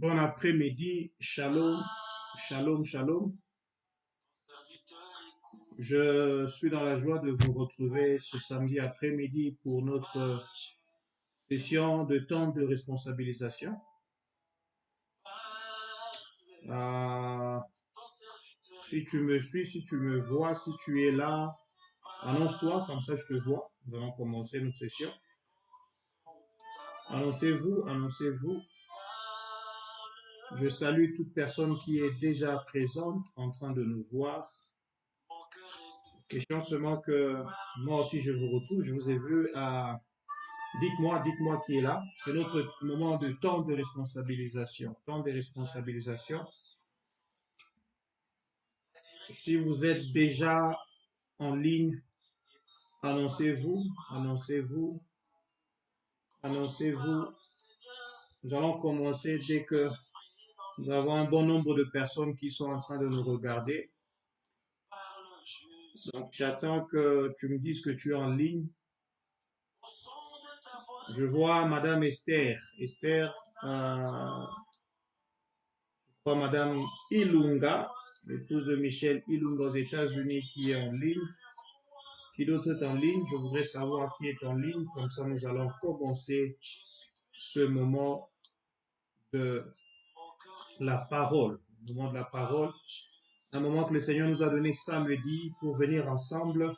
Bon après-midi, shalom, shalom, shalom. Je suis dans la joie de vous retrouver ce samedi après-midi pour notre session de temps de responsabilisation. Si tu me suis, si tu me vois, si tu es là, annonce-toi, comme ça je te vois. Nous allons commencer notre session. Annoncez-vous, annoncez-vous. Je salue toute personne qui est déjà présente, en train de nous voir. Question seulement que moi aussi je vous retrouve, je vous ai vu à... Dites-moi qui est là. C'est notre moment de temps de responsabilisation. Temps de responsabilisation. Si vous êtes déjà en ligne, annoncez-vous, annoncez-vous, annoncez-vous. Nous allons commencer dès que nous avons un bon nombre de personnes qui sont en train de nous regarder. Donc, j'attends que tu me dises que tu es en ligne. Je vois Madame Esther. Esther, je crois Madame Ilunga, l'épouse de Michel Ilunga aux États-Unis qui est en ligne. Qui d'autre est en ligne? Je voudrais savoir qui est en ligne. Comme ça, nous allons commencer ce moment de la parole. Le moment de la parole. Un moment que le Seigneur nous a donné samedi pour venir ensemble.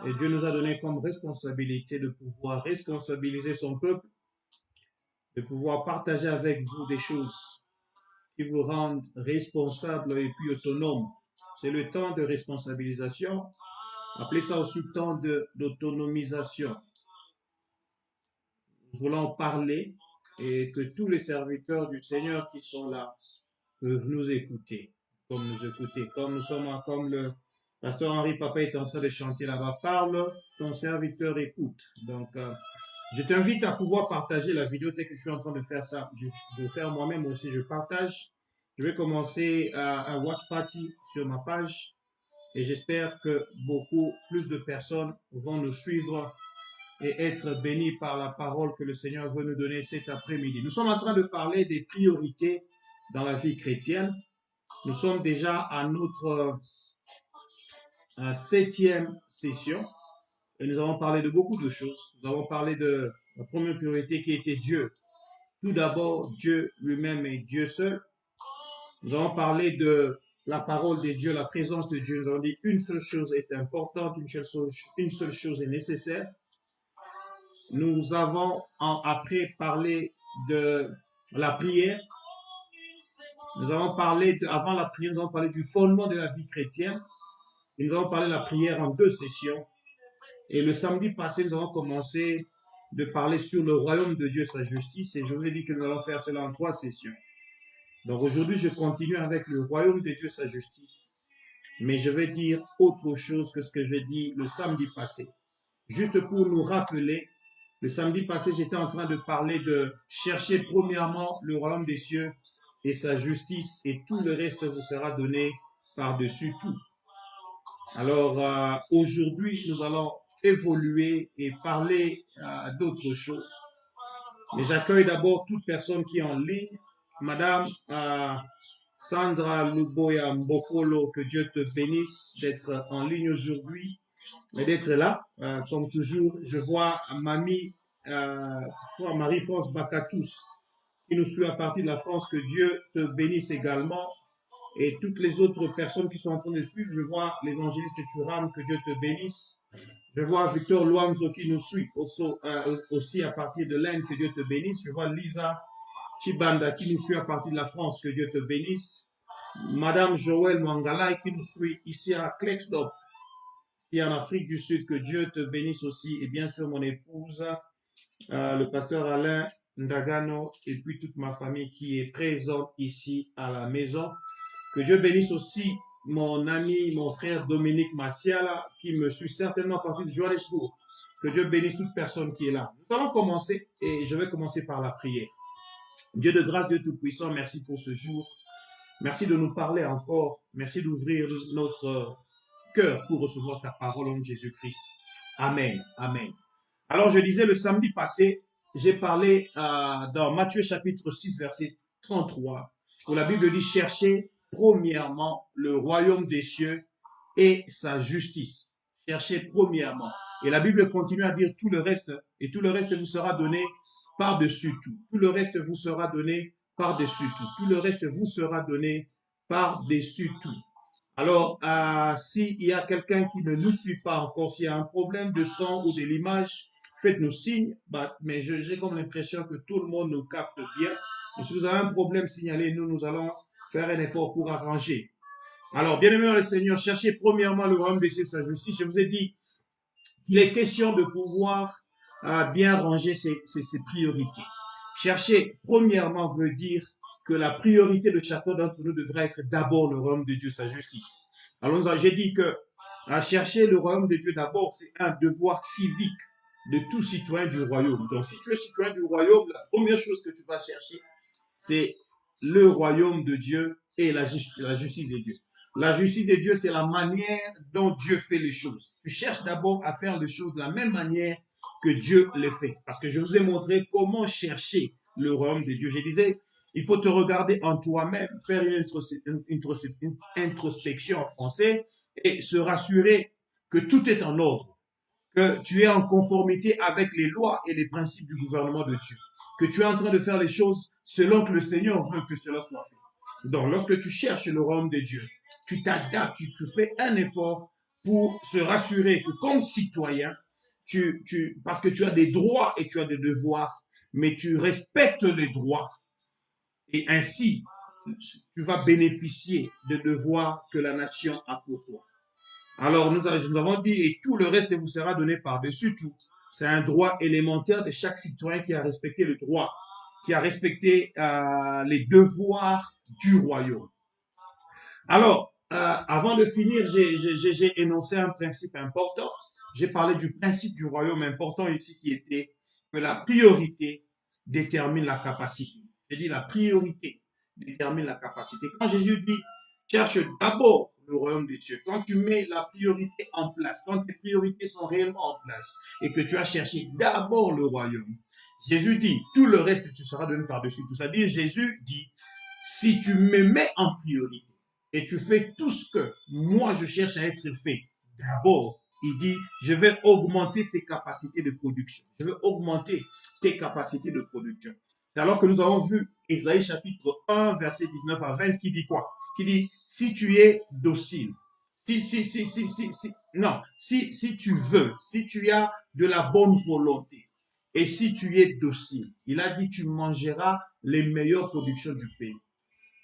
Et Dieu nous a donné comme responsabilité de pouvoir responsabiliser son peuple, de pouvoir partager avec vous des choses qui vous rendent responsable et puis autonome. C'est le temps de responsabilisation. Appelez ça aussi temps d'autonomisation. Nous voulons parler et que tous les serviteurs du Seigneur qui sont là peuvent nous écouter, comme nous sommes, comme le pasteur Henri Papa est en train de chanter là-bas. Parle, ton serviteur écoute. Donc, je t'invite à pouvoir partager la vidéo dès que je suis en train de faire ça. Je vais faire moi-même aussi, je partage. Je vais commencer un watch party sur ma page et j'espère que beaucoup plus de personnes vont nous suivre et être bénis par la parole que le Seigneur veut nous donner cet après-midi. Nous sommes en train de parler des priorités dans la vie chrétienne. Nous sommes déjà à notre 7e session et nous avons parlé de beaucoup de choses. Nous avons parlé de la première priorité qui était Dieu. Tout d'abord, Dieu lui-même est Dieu seul. Nous avons parlé de la parole de Dieu, la présence de Dieu. Nous avons dit une seule chose est importante, une seule chose est nécessaire. Nous avons après parlé de la prière. Nous avons parlé, avant la prière, nous avons parlé du fondement de la vie chrétienne. Et nous avons parlé de la prière en 2 sessions. Et le samedi passé, nous avons commencé de parler sur le royaume de Dieu, sa justice. Et je vous ai dit que nous allons faire cela en 3 sessions. Donc aujourd'hui, je continue avec le royaume de Dieu, sa justice. Mais je vais dire autre chose que ce que j'ai dit le samedi passé. Juste pour nous rappeler, le samedi passé, j'étais en train de parler de chercher premièrement le royaume des cieux et sa justice, et tout le reste vous sera donné par-dessus tout. Alors, aujourd'hui, nous allons évoluer et parler d'autres choses. Mais j'accueille d'abord toute personne qui est en ligne. Madame Sandra Luboya Mbokolo, que Dieu te bénisse d'être en ligne aujourd'hui et d'être là. Comme toujours, je vois Mamie Marie-France Bakatous qui nous suit à partir de la France. Que Dieu te bénisse également. Et toutes les autres personnes qui sont en train de suivre, je vois l'évangéliste Thuram, que Dieu te bénisse. Je vois Victor Luanzo qui nous suit aussi à partir de l'Inde, que Dieu te bénisse. Je vois Lisa Chibanda qui nous suit à partir de la France, que Dieu te bénisse. Madame Joël Mangalai qui nous suit ici à Klexdorp, ici en Afrique du Sud, que Dieu te bénisse aussi. Et bien sûr mon épouse, le pasteur Alain Ndagano, et puis toute ma famille qui est présente ici à la maison. Que Dieu bénisse aussi mon ami, mon frère Dominique Massiala, qui me suit certainement à partir de Johannesburg. Que Dieu bénisse toute personne qui est là. Nous allons commencer et je vais commencer par la prière. Dieu de grâce, Dieu tout-puissant, merci pour ce jour. Merci de nous parler encore. Merci d'ouvrir notre cœur pour recevoir ta parole en Jésus-Christ. Amen. Amen. Alors, je disais le samedi passé, j'ai parlé dans Matthieu chapitre 6, verset 33, où la Bible dit, cherchez premièrement le royaume des cieux et sa justice. Cherchez premièrement. Et la Bible continue à dire tout le reste, et tout le reste vous sera donné par-dessus tout. Tout le reste vous sera donné par-dessus tout. Tout le reste vous sera donné par-dessus tout. Alors, s'il y a quelqu'un qui ne nous suit pas encore, s'il y a un problème de son ou de l'image, faites-nous signe. Mais j'ai comme l'impression que tout le monde nous capte bien. Et si vous avez un problème, signalez-nous, nous allons faire un effort pour arranger. Alors, bien aimé dans le Seigneur, cherchez premièrement le royaume de Dieu et sa justice. Je vous ai dit qu'il est question de pouvoir bien ranger ses priorités. Chercher premièrement veut dire que la priorité de chacun d'entre nous devrait être d'abord le royaume de Dieu, sa justice. Alors, j'ai dit que chercher le royaume de Dieu d'abord, c'est un devoir civique de tout citoyen du royaume. Donc, si tu es citoyen du royaume, la première chose que tu vas chercher, c'est le royaume de Dieu et la justice de Dieu. La justice de Dieu, c'est la manière dont Dieu fait les choses. Tu cherches d'abord à faire les choses de la même manière que Dieu les fait. Parce que je vous ai montré comment chercher le royaume de Dieu. Je disais, il faut te regarder en toi-même, faire une introspection en français et se rassurer que tout est en ordre, que tu es en conformité avec les lois et les principes du gouvernement de Dieu, que tu es en train de faire les choses selon que le Seigneur veut que cela soit fait. Donc, lorsque tu cherches le royaume de Dieu, tu t'adaptes, tu fais un effort pour se rassurer que comme citoyen, parce que tu as des droits et tu as des devoirs, mais tu respectes les droits et ainsi, tu vas bénéficier des devoirs que la nation a pour toi. Alors, nous avons dit, et tout le reste vous sera donné par-dessus tout. C'est un droit élémentaire de chaque citoyen qui a respecté le droit, qui a respecté les devoirs du royaume. Alors, avant de finir, j'ai énoncé un principe important. J'ai parlé du principe du royaume important ici qui était que la priorité détermine la capacité. J'ai dit la priorité détermine la capacité. Quand Jésus dit cherche d'abord le royaume de Dieu, quand tu mets la priorité en place, quand tes priorités sont réellement en place et que tu as cherché d'abord le royaume, Jésus dit tout le reste tu seras donné par-dessus tout. C'est-à-dire Jésus dit si tu me mets en priorité et tu fais tout ce que moi je cherche à être fait d'abord, il dit, je vais augmenter tes capacités de production. Je vais augmenter tes capacités de production. C'est alors que nous avons vu Ésaïe chapitre 1, verset 19 à 20, qui dit quoi? Qui dit, si tu es docile, si tu veux, si tu as de la bonne volonté, et si tu es docile, il a dit, tu mangeras les meilleures productions du pays.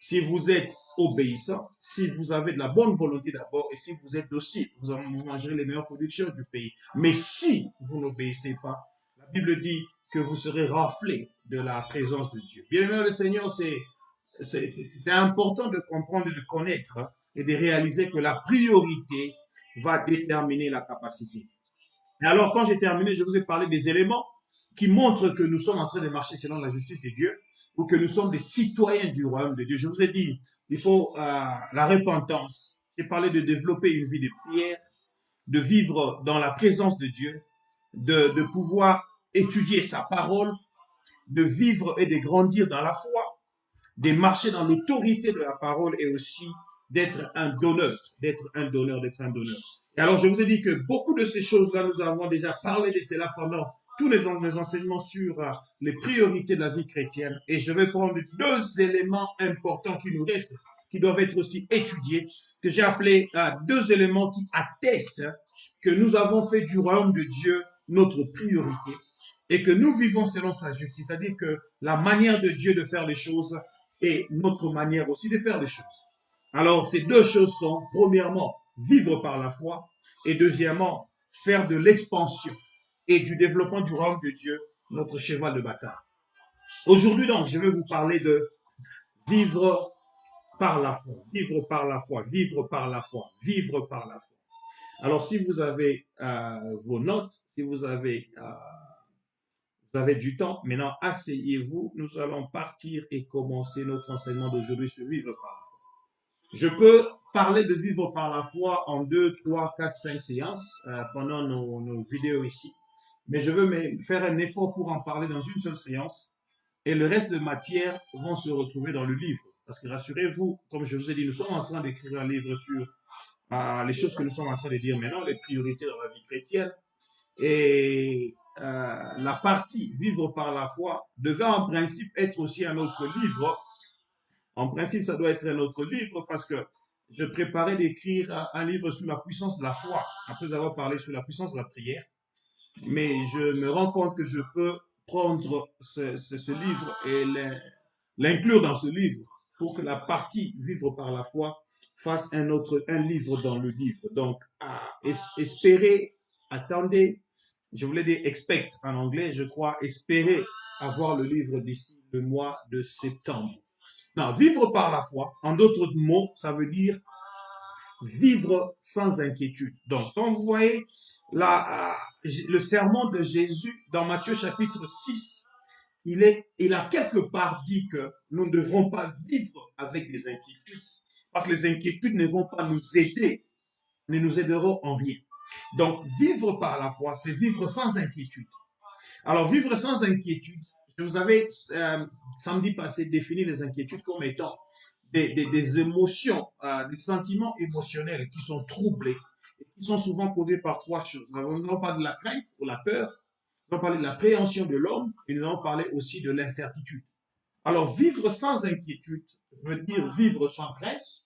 Si vous êtes obéissant, si vous avez de la bonne volonté d'abord et si vous êtes docile, vous mangerez les meilleures productions du pays. Mais si vous n'obéissez pas, la Bible dit que vous serez raflés de la présence de Dieu. Bien aimé le Seigneur, c'est important de comprendre et de connaître et de réaliser que la priorité va déterminer la capacité. Et alors, quand j'ai terminé, je vous ai parlé des éléments qui montrent que nous sommes en train de marcher selon la justice de Dieu ou que nous sommes des citoyens du royaume de Dieu. Je vous ai dit, il faut la repentance. J'ai parlé de développer une vie de prière, de vivre dans la présence de Dieu, de pouvoir étudier sa parole, de vivre et de grandir dans la foi, de marcher dans l'autorité de la parole et aussi d'être un donneur, d'être un donneur. Et alors, je vous ai dit que beaucoup de ces choses-là, nous avons déjà parlé de cela pendant tous les enseignements sur les priorités de la vie chrétienne. Et je vais prendre deux éléments importants qui nous restent, qui doivent être aussi étudiés, que j'ai appelé deux éléments qui attestent que nous avons fait du royaume de Dieu notre priorité et que nous vivons selon sa justice. C'est-à-dire que la manière de Dieu de faire les choses est notre manière aussi de faire les choses. Alors, ces deux choses sont, premièrement, vivre par la foi et deuxièmement, faire de l'expansion et du développement du royaume de Dieu notre cheval de bataille. Aujourd'hui, donc, je vais vous parler de vivre par la foi, vivre par la foi, vivre par la foi, vivre par la foi. Alors, si vous avez vos notes, si vous avez du temps, maintenant asseyez-vous, nous allons partir et commencer notre enseignement d'aujourd'hui sur vivre par la foi. Je peux parler de vivre par la foi en 2, 3, 4, 5 séances pendant nos vidéos ici, mais je veux faire un effort pour en parler dans une seule séance et le reste de matière vont se retrouver dans le livre. Parce que rassurez-vous, comme je vous ai dit, nous sommes en train d'écrire un livre sur les choses que nous sommes en train de dire maintenant, les priorités dans la vie chrétienne. Et la partie vivre par la foi devait en principe être aussi un autre livre. En principe, ça doit être un autre livre parce que je préparais d'écrire un livre sur la puissance de la foi, après avoir parlé sur la puissance de la prière. Mais je me rends compte que je peux prendre ce livre et l'inclure dans ce livre pour que la partie vivre par la foi fasse un livre dans le livre. Donc, espérez, attendez, je voulais dire expect en anglais, je crois, espérez avoir le livre d'ici le mois de septembre. Non, vivre par la foi, en d'autres mots, ça veut dire vivre sans inquiétude. Donc, quand vous voyez le sermon de Jésus dans Matthieu chapitre 6, il a quelque part dit que nous ne devrons pas vivre avec des inquiétudes, parce que les inquiétudes ne vont pas nous aider, ne nous aideront en rien. Donc, vivre par la foi, c'est vivre sans inquiétude. Alors, vivre sans inquiétude, je vous avais samedi passé défini les inquiétudes comme étant des émotions, des sentiments émotionnels qui sont troublés et qui sont souvent causés par trois choses. Nous avons parlé de la crainte ou la peur, nous avons parlé de l'appréhension de l'homme et nous avons parlé aussi de l'incertitude. Alors, vivre sans inquiétude veut dire vivre sans crainte,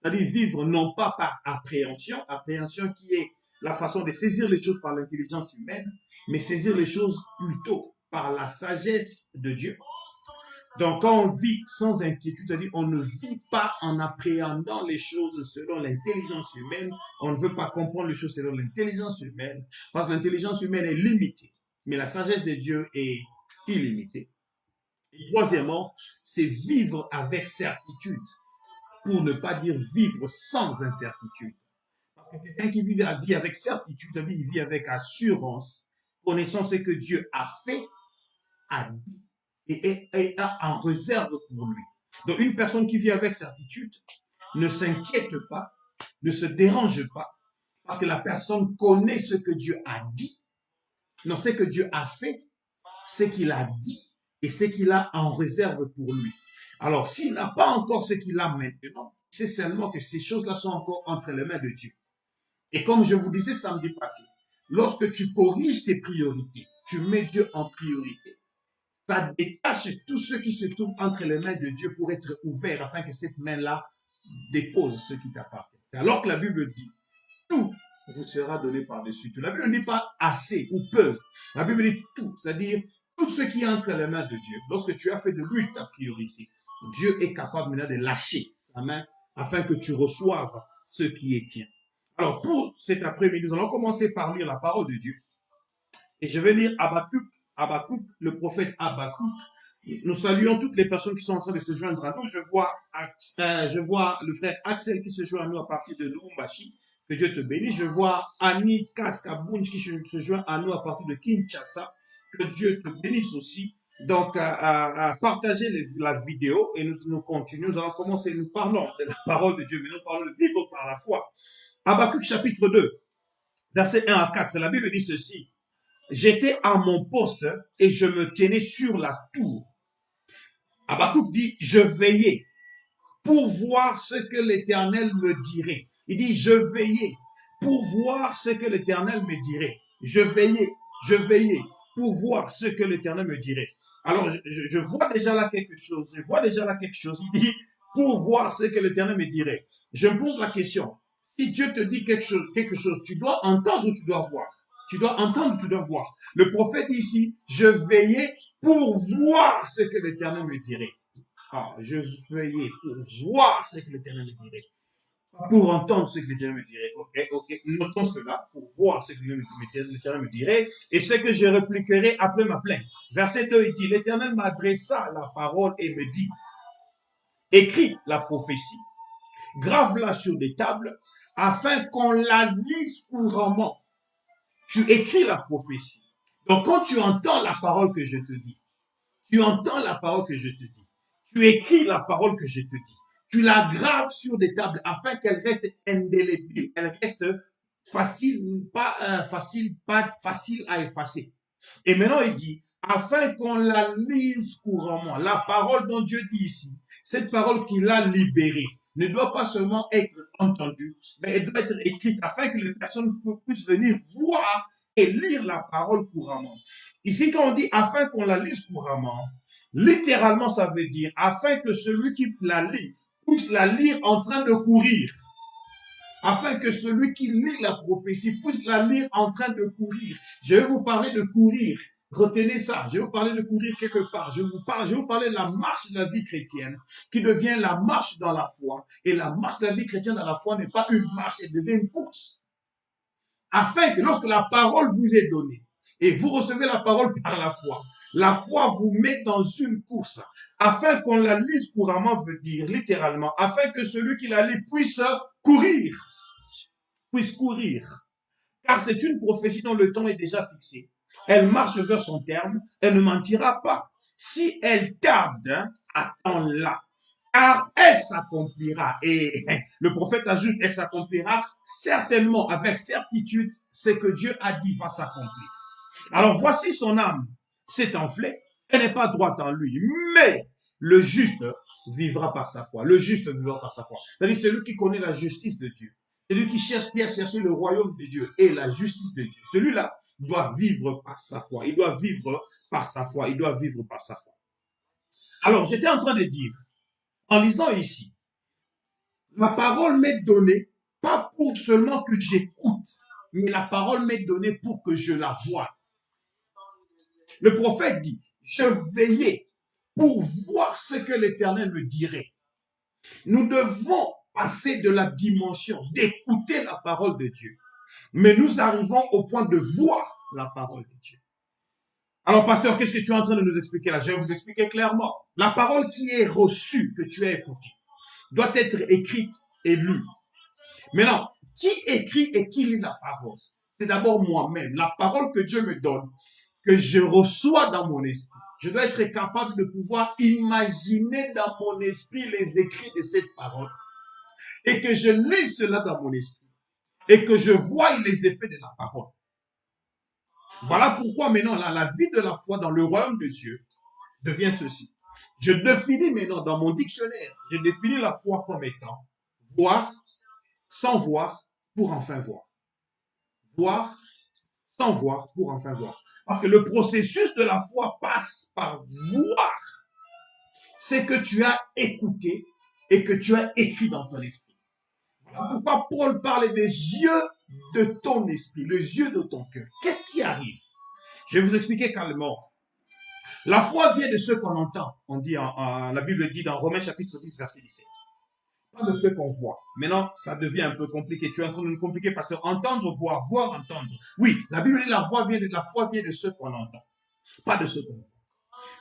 c'est-à-dire vivre non pas par appréhension, appréhension qui est la façon de saisir les choses par l'intelligence humaine, mais saisir les choses plutôt par la sagesse de Dieu. Donc, quand on vit sans inquiétude, c'est-à-dire on ne vit pas en appréhendant les choses selon l'intelligence humaine, on ne veut pas comprendre les choses selon l'intelligence humaine, parce que l'intelligence humaine est limitée, mais la sagesse de Dieu est illimitée. Et troisièmement, c'est vivre avec certitude, pour ne pas dire vivre sans incertitude. Parce que quelqu'un qui vit la vie avec certitude, c'est-à-dire il vit avec assurance, connaissant ce que Dieu a fait, a dit, et a en réserve pour lui. Donc une personne qui vit avec certitude ne s'inquiète pas, ne se dérange pas, parce que la personne connaît ce que Dieu a dit, non, ce que Dieu a fait, ce qu'il a dit et ce qu'il a en réserve pour lui. Alors, s'il n'a pas encore ce qu'il a maintenant, c'est seulement que ces choses-là sont encore entre les mains de Dieu. Et comme je vous disais samedi passé, lorsque tu corriges tes priorités, tu mets Dieu en priorité, ça détache tout ce qui se trouve entre les mains de Dieu pour être ouvert afin que cette main-là dépose ce qui t'appartient. C'est alors que la Bible dit, tout vous sera donné par-dessus tout. La Bible ne dit pas assez ou peu. La Bible dit tout, c'est-à-dire tout ce qui est entre les mains de Dieu. Lorsque tu as fait de lui ta priorité, Dieu est capable maintenant de lâcher sa main afin que tu reçoives ce qui est tien. Alors pour cet après-midi, nous allons commencer par lire la parole de Dieu. Et je vais lire Habakkuk, le prophète Habakkuk. Nous saluons toutes les personnes qui sont en train de se joindre à nous. Je vois le frère Axel qui se joint à nous à partir de Lubumbashi. Que Dieu te bénisse. Je vois Annie Kaskabunj qui se joint à nous à partir de Kinshasa. Que Dieu te bénisse aussi. Donc, partagez la vidéo et nous continuons. Nous allons commencer. Nous parlons de la parole de Dieu, mais nous parlons de vivre par la foi. Habakkuk chapitre 2, versets 1 à 4. La Bible dit ceci. J'étais à mon poste et je me tenais sur la tour. Habakkuk dit, je veillais pour voir ce que l'Éternel me dirait. Il dit, je veillais pour voir ce que l'Éternel me dirait. Je veillais pour voir ce que l'Éternel me dirait. Alors, je vois déjà là quelque chose. Il dit, pour voir ce que l'Éternel me dirait. Je me pose la question. Si Dieu te dit quelque chose, tu dois entendre ou tu dois voir? Tu dois entendre ou tu dois voir. Le prophète ici, je veillais pour voir ce que l'Éternel me dirait. Ah, je veillais pour voir ce que l'Éternel me dirait. Pour entendre ce que l'Éternel me dirait. Ok. Notons cela pour voir ce que l'Éternel me dirait et ce que je répliquerai après ma plainte. Verset 2, il dit, l'Éternel m'adressa la parole et me dit, écris la prophétie, grave-la sur des tables afin qu'on la lise couramment. Tu écris la prophétie. Donc quand tu entends la parole que je te dis, tu entends la parole que je te dis, tu écris la parole que je te dis, tu la graves sur des tables afin qu'elle reste indélébile, elle reste facile, pas facile à effacer. Et maintenant il dit, afin qu'on la lise couramment. La parole dont Dieu dit ici, cette parole qu'il a libérée, ne doit pas seulement être entendue, mais elle doit être écrite afin que les personnes puissent venir voir et lire la parole couramment. Ici, quand on dit afin qu'on la lise couramment, littéralement, ça veut dire afin que celui qui la lit puisse la lire en train de courir. Afin que celui qui lit la prophétie puisse la lire en train de courir. Je vais vous parler de courir. Retenez ça. Je vais vous parler de courir quelque part. Je vais vous parler de la marche de la vie chrétienne qui devient la marche dans la foi. Et la marche de la vie chrétienne dans la foi n'est pas une marche, elle devient une course. Afin que lorsque la parole vous est donnée et vous recevez la parole par la foi vous met dans une course. Afin qu'on la lise couramment veut dire littéralement, afin que celui qui la lit puisse courir. Puisse courir. Car c'est une prophétie dont le temps est déjà fixé. Elle marche vers son terme, elle ne mentira pas. Si elle tarde, attends-la, car elle s'accomplira. Et le prophète ajoute, elle s'accomplira certainement, avec certitude, ce que Dieu a dit va s'accomplir. Alors voici son âme s'est enflée, elle n'est pas droite en lui, mais le juste vivra par sa foi. Le juste vivra par sa foi. C'est-à-dire celui qui connaît la justice de Dieu. Celui qui cherche bien chercher le royaume de Dieu et la justice de Dieu. Celui-là doit vivre par sa foi. Il doit vivre par sa foi. Il doit vivre par sa foi. Alors, j'étais en train de dire, en lisant ici, la parole m'est donnée, pas pour seulement que j'écoute, mais la parole m'est donnée pour que je la voie. Le prophète dit, je veillais pour voir ce que l'Éternel me dirait. Nous devons passer de la dimension d'écouter la parole de Dieu. Mais nous arrivons au point de voir la parole de Dieu. Alors, pasteur, qu'est-ce que tu es en train de nous expliquer là? Je vais vous expliquer clairement. La parole qui est reçue, que tu as écoutée, doit être écrite et lue. Maintenant, qui écrit et qui lit la parole? C'est d'abord moi-même. La parole que Dieu me donne, que je reçois dans mon esprit. Je dois être capable de pouvoir imaginer dans mon esprit les écrits de cette parole et que je lise cela dans mon esprit et que je voie les effets de la parole. Voilà pourquoi maintenant la vie de la foi dans le royaume de Dieu devient ceci. Je définis maintenant dans mon dictionnaire, je définis la foi comme étant voir sans voir pour enfin voir. Voir sans voir pour enfin voir. Parce que le processus de la foi passe par voir ce que tu as écouté et que tu as écrit dans ton esprit. Voilà pourquoi Paul parle des yeux de ton esprit, les yeux de ton cœur. Qu'est-ce qui arrive? Je vais vous expliquer calmement. La foi vient de ce qu'on entend. On dit, la Bible dit dans Romains chapitre 10, verset 17. Pas de ce qu'on voit. Maintenant, ça devient un peu compliqué. Tu es en train de nous compliquer parce que entendre, voir, voir, entendre. Oui, la Bible dit la foi vient de ce qu'on entend. Pas de ce qu'on voit.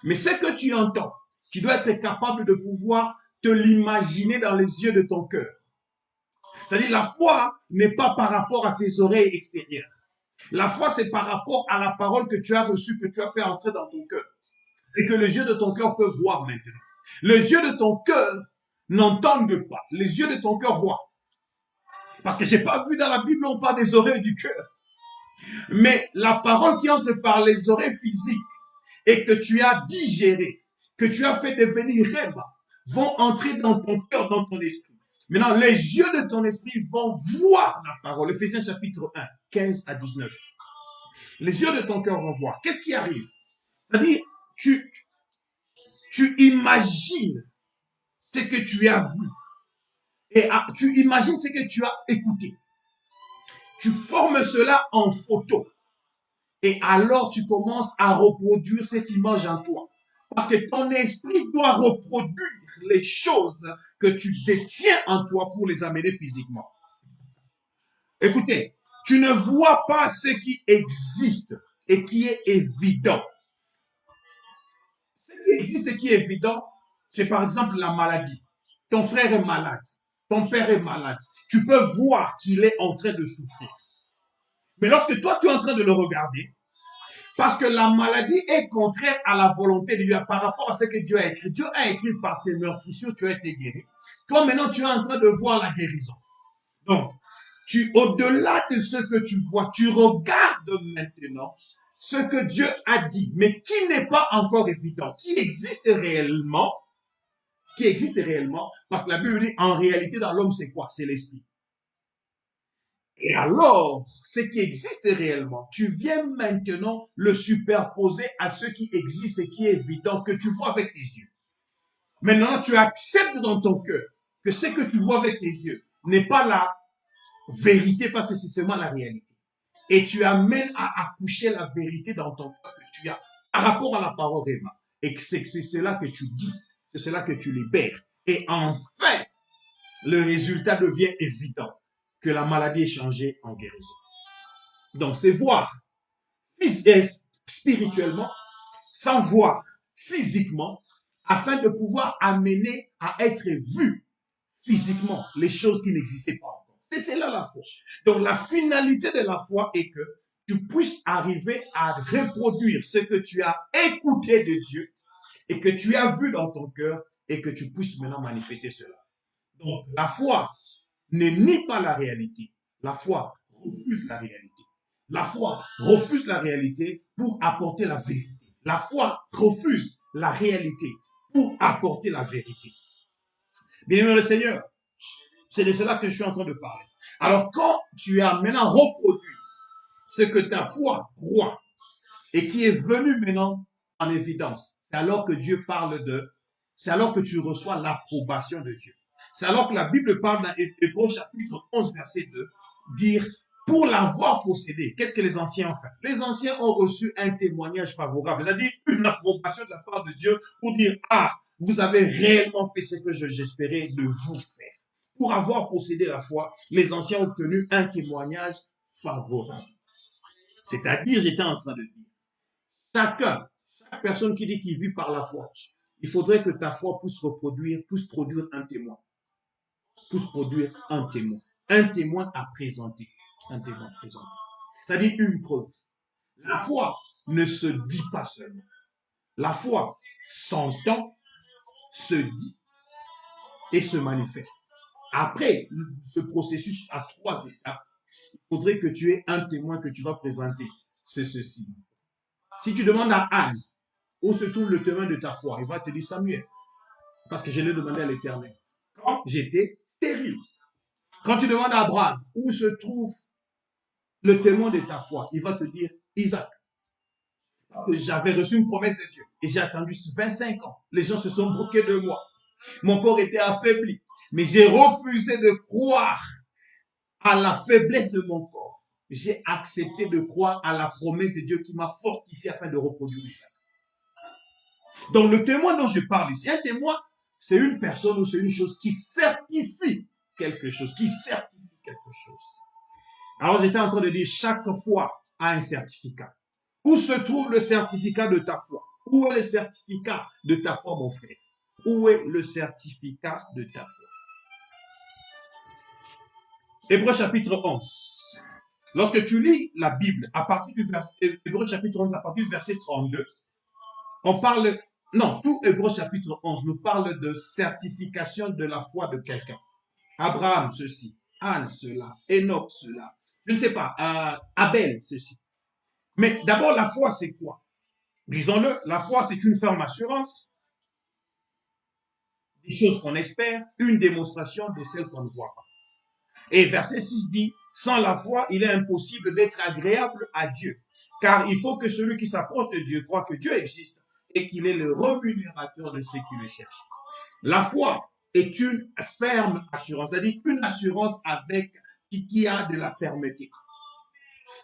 Mais ce que tu entends, tu dois être capable de pouvoir te l'imaginer dans les yeux de ton cœur. C'est-à-dire, la foi n'est pas par rapport à tes oreilles extérieures. La foi, c'est par rapport à la parole que tu as reçue, que tu as fait entrer dans ton cœur. Et que les yeux de ton cœur peuvent voir maintenant. Les yeux de ton cœur n'entendent pas. Les yeux de ton cœur voient. Parce que je n'ai pas vu dans la Bible, on parle des oreilles du cœur. Mais la parole qui entre par les oreilles physiques et que tu as digéré, que tu as fait devenir rêve, vont entrer dans ton cœur, dans ton esprit. Maintenant, les yeux de ton esprit vont voir la parole. Ephésiens chapitre 1, 15 à 19. Les yeux de ton cœur vont voir. Qu'est-ce qui arrive? C'est-à-dire, tu imagines ce que tu as vu. Et tu imagines ce que tu as écouté. Tu formes cela en photo. Et alors, tu commences à reproduire cette image en toi. Parce que ton esprit doit reproduire les choses que tu détiens en toi pour les amener physiquement. Écoutez, tu ne vois pas ce qui existe et qui est évident. Ce qui existe et qui est évident, c'est par exemple la maladie. Ton frère est malade, ton père est malade. Tu peux voir qu'il est en train de souffrir. Mais lorsque toi, tu es en train de le regarder, parce que la maladie est contraire à la volonté de Dieu par rapport à ce que Dieu a écrit. Dieu a écrit par tes meurtrissures, tu as été guéri. Toi, maintenant, tu es en train de voir la guérison. Donc, au-delà de ce que tu vois, tu regardes maintenant ce que Dieu a dit, mais qui n'est pas encore évident, qui existe réellement, parce que la Bible dit, en réalité, dans l'homme, c'est quoi? C'est l'esprit. Et alors, ce qui existe réellement, tu viens maintenant le superposer à ce qui existe et qui est évident, que tu vois avec tes yeux. Maintenant, tu acceptes dans ton cœur que ce que tu vois avec tes yeux n'est pas la vérité parce que c'est seulement la réalité. Et tu amènes à accoucher la vérité dans ton cœur que tu as par rapport à la parole Réma. Et c'est cela que tu dis, c'est cela que tu libères. Et enfin, le résultat devient évident, que la maladie est changée en guérison. Donc, c'est voir spirituellement, sans voir physiquement, afin de pouvoir amener à être vu physiquement les choses qui n'existaient pas encore. C'est là la foi. Donc, la finalité de la foi est que tu puisses arriver à reproduire ce que tu as écouté de Dieu et que tu as vu dans ton cœur et que tu puisses maintenant manifester cela. Donc, la foi ne nie pas la réalité. La foi refuse la réalité. La foi refuse la réalité pour apporter la vérité. La foi refuse la réalité pour apporter la vérité. Bien-aimé le Seigneur, c'est de cela que je suis en train de parler. Alors, quand tu as maintenant reproduit ce que ta foi croit et qui est venu maintenant en évidence, c'est alors que Dieu parle c'est alors que tu reçois l'approbation de Dieu. C'est alors que la Bible parle dans Hébreux chapitre 11, verset 2, dire, pour l'avoir possédé, qu'est-ce que les anciens ont fait? Les anciens ont reçu un témoignage favorable, c'est-à-dire une approbation de la part de Dieu pour dire, ah, vous avez réellement fait ce que j'espérais de vous faire. Pour avoir possédé la foi, les anciens ont obtenu un témoignage favorable. C'est-à-dire, j'étais en train de dire, chaque personne qui dit qu'il vit par la foi, il faudrait que ta foi puisse produire un témoin. Puisse produire un témoin. Un témoin à présenter. Un témoin à présenter. C'est-à-dire une preuve. La foi ne se dit pas seulement. La foi s'entend, se dit et se manifeste. Après ce processus à 3 étapes, il faudrait que tu aies un témoin que tu vas présenter. C'est ceci. Si tu demandes à Anne, où se trouve le témoin de ta foi, il va te dire Samuel. Parce que je l'ai demandé à l'Éternel. Quand j'étais stérile. Quand tu demandes à Abraham, où se trouve le témoin de ta foi, il va te dire Isaac. Parce que j'avais reçu une promesse de Dieu. Et j'ai attendu 25 ans. Les gens se sont moqués de moi. Mon corps était affaibli. Mais j'ai refusé de croire à la faiblesse de mon corps. J'ai accepté de croire à la promesse de Dieu qui m'a fortifié afin de reproduire Isaac. Donc le témoin dont je parle ici, un témoin, c'est une personne ou c'est une chose qui certifie quelque chose, Alors j'étais en train de dire, chaque foi a un certificat. Où se trouve le certificat de ta foi? Où est le certificat de ta foi, mon frère? Où est le certificat de ta foi? Hébreux chapitre 11. Lorsque tu lis la Bible, à partir du verset, Hébreux chapitre 11, à partir du verset 32, on parle, non, tout Hébreux chapitre 11 nous parle de certification de la foi de quelqu'un. Abraham, ceci. Anne, cela. Enoch, cela. Je ne sais pas. Abel, ceci. Mais d'abord, la foi, c'est quoi? Disons-le, la foi, c'est une ferme assurance des choses qu'on espère, une démonstration de celles qu'on ne voit pas. Et verset 6 dit, sans la foi, il est impossible d'être agréable à Dieu. Car il faut que celui qui s'approche de Dieu croit que Dieu existe et qu'il est le rémunérateur de ceux qui le cherchent. La foi est une ferme assurance, c'est-à-dire une assurance avec qui a de la fermeté.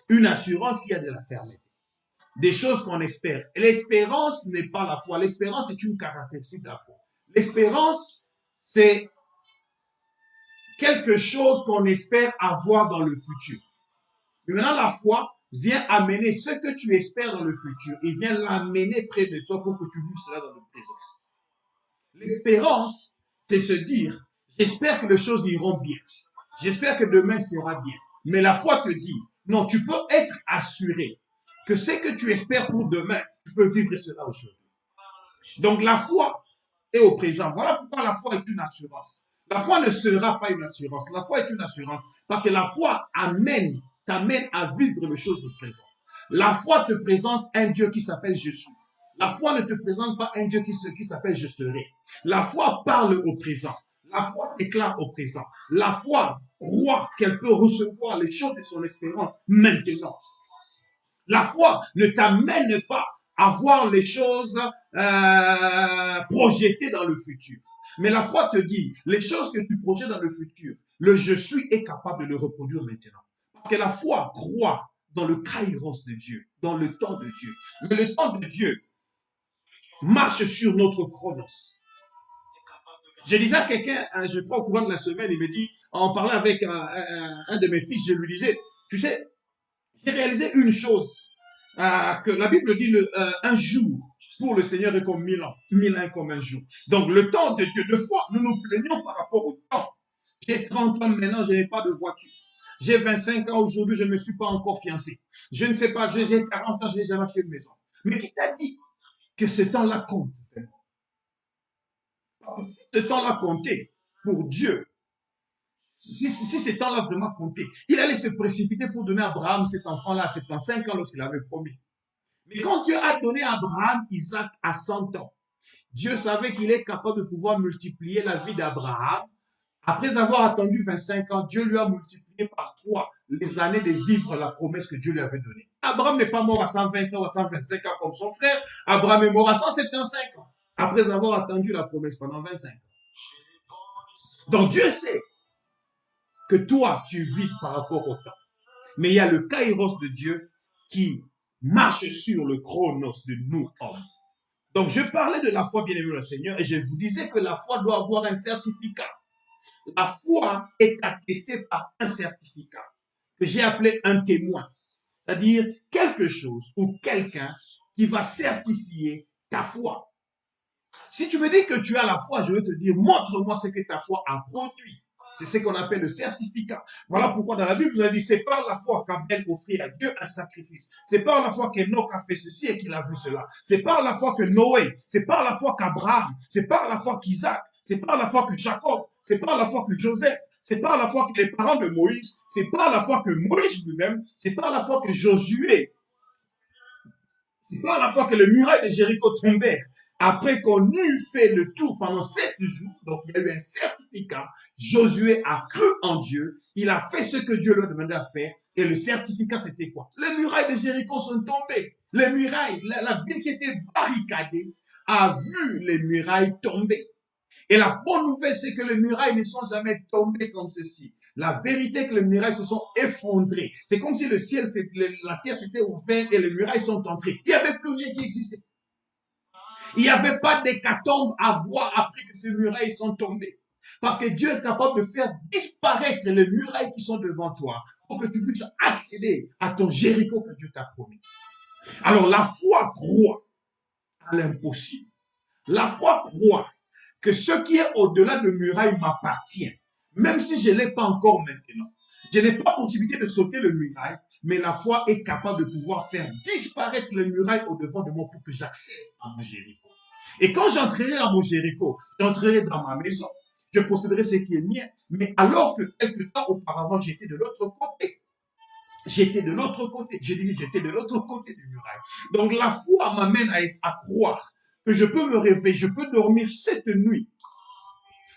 Une assurance qui a de la fermeté. Des choses qu'on espère. L'espérance n'est pas la foi. L'espérance est une caractéristique de la foi. L'espérance, c'est quelque chose qu'on espère avoir dans le futur. Et maintenant, la foi vient amener ce que tu espères dans le futur. Il vient l'amener près de toi pour que tu vives cela dans le présent. L'espérance, c'est se dire, j'espère que les choses iront bien. J'espère que demain sera bien. Mais la foi te dit, non, tu peux être assuré que ce que tu espères pour demain, tu peux vivre cela aujourd'hui. Donc la foi est au présent. Voilà pourquoi la foi est une assurance. La foi ne sera pas une assurance. La foi est une assurance parce que la foi t'amène à vivre les choses au présent. La foi te présente un Dieu qui s'appelle je suis. La foi ne te présente pas un Dieu qui s'appelle je serai. La foi parle au présent. La foi déclare au présent. La foi croit qu'elle peut recevoir les choses de son espérance maintenant. La foi ne t'amène pas à voir les choses projetées dans le futur. Mais la foi te dit, les choses que tu projettes dans le futur, le je suis est capable de le reproduire maintenant. Parce que la foi croit dans le kairos de Dieu, dans le temps de Dieu. Mais le temps de Dieu marche sur notre chronos. Je disais à quelqu'un, je crois au courant de la semaine, il me dit, en parlant avec un de mes fils, je lui disais, tu sais, j'ai réalisé une chose, que la Bible dit un jour pour le Seigneur est comme 1000 ans, 1000 ans est comme un jour. Donc le temps de Dieu, de fois, nous nous plaignons par rapport au temps. J'ai 30 ans maintenant, je n'ai pas de voiture. J'ai 25 ans aujourd'hui, je ne me suis pas encore fiancé. Je ne sais pas, j'ai 40 ans, je n'ai jamais fait de maison. Mais qui t'a dit que ce temps-là compte? Parce que si ce temps-là comptait pour Dieu, si ce temps-là vraiment comptait, il allait se précipiter pour donner à Abraham cet enfant-là à 75 ans lorsqu'il avait promis. Mais quand Dieu a donné à Abraham Isaac à 100 ans, Dieu savait qu'il est capable de pouvoir multiplier la vie d'Abraham. Après avoir attendu 25 ans, Dieu lui a multiplié par 3 les années de vivre la promesse que Dieu lui avait donnée. Abraham n'est pas mort à 120 ans ou à 125 ans comme son frère. Abraham est mort à 175 ans, après avoir attendu la promesse pendant 25 ans. Donc Dieu sait que toi, tu vis par rapport au temps. Mais il y a le kairos de Dieu qui marche sur le chronos de nous hommes. Donc je parlais de la foi, bien-aimé le Seigneur, et je vous disais que la foi doit avoir un certificat. La foi est attestée par un certificat que j'ai appelé un témoin. C'est-à-dire quelque chose ou quelqu'un qui va certifier ta foi. Si tu me dis que tu as la foi, je vais te dire, montre-moi ce que ta foi a produit. C'est ce qu'on appelle le certificat. Voilà pourquoi dans la Bible, vous avez dit, c'est par la foi qu'Abel offrit à Dieu un sacrifice. C'est par la foi qu'Enoch a fait ceci et qu'il a vu cela. C'est par la foi que Noé, c'est par la foi qu'Abraham, c'est par la foi qu'Isaac, c'est par la foi que Jacob, c'est par la foi que Joseph, c'est par la foi que les parents de Moïse, c'est par la foi que Moïse lui-même, c'est par la foi que Josué, c'est par la foi que les murailles de Jéricho tombèrent. Après qu'on eut fait le tour pendant 7 jours, donc il y a eu un certificat, Josué a cru en Dieu, il a fait ce que Dieu lui a demandé à faire, et le certificat c'était quoi? Les murailles de Jéricho sont tombées. Les murailles, la ville qui était barricadée a vu les murailles tomber. Et la bonne nouvelle, c'est que les murailles ne sont jamais tombées comme ceci. La vérité est que les murailles se sont effondrées. C'est comme si le ciel, la terre s'était ouverte et les murailles sont entrées. Il n'y avait plus rien qui existait. Il n'y avait pas d'hécatombe à voir après que ces murailles sont tombées. Parce que Dieu est capable de faire disparaître les murailles qui sont devant toi pour que tu puisses accéder à ton Jéricho que Dieu t'a promis. Alors la foi croit à l'impossible. La foi croit que ce qui est au-delà de murailles m'appartient. Même si je ne l'ai pas encore maintenant. Je n'ai pas possibilité de sauter le muraille, mais la foi est capable de pouvoir faire disparaître les murailles au-devant de moi pour que j'accède à mon Jéricho. Et quand j'entrerai dans mon Jéricho, j'entrerai dans ma maison, je posséderai ce qui est mien. Mais alors que quelque temps auparavant, j'étais de l'autre côté. J'étais de l'autre côté. Je disais, j'étais de l'autre côté du muraille. Donc la foi m'amène à croire que je peux me réveiller, je peux dormir cette nuit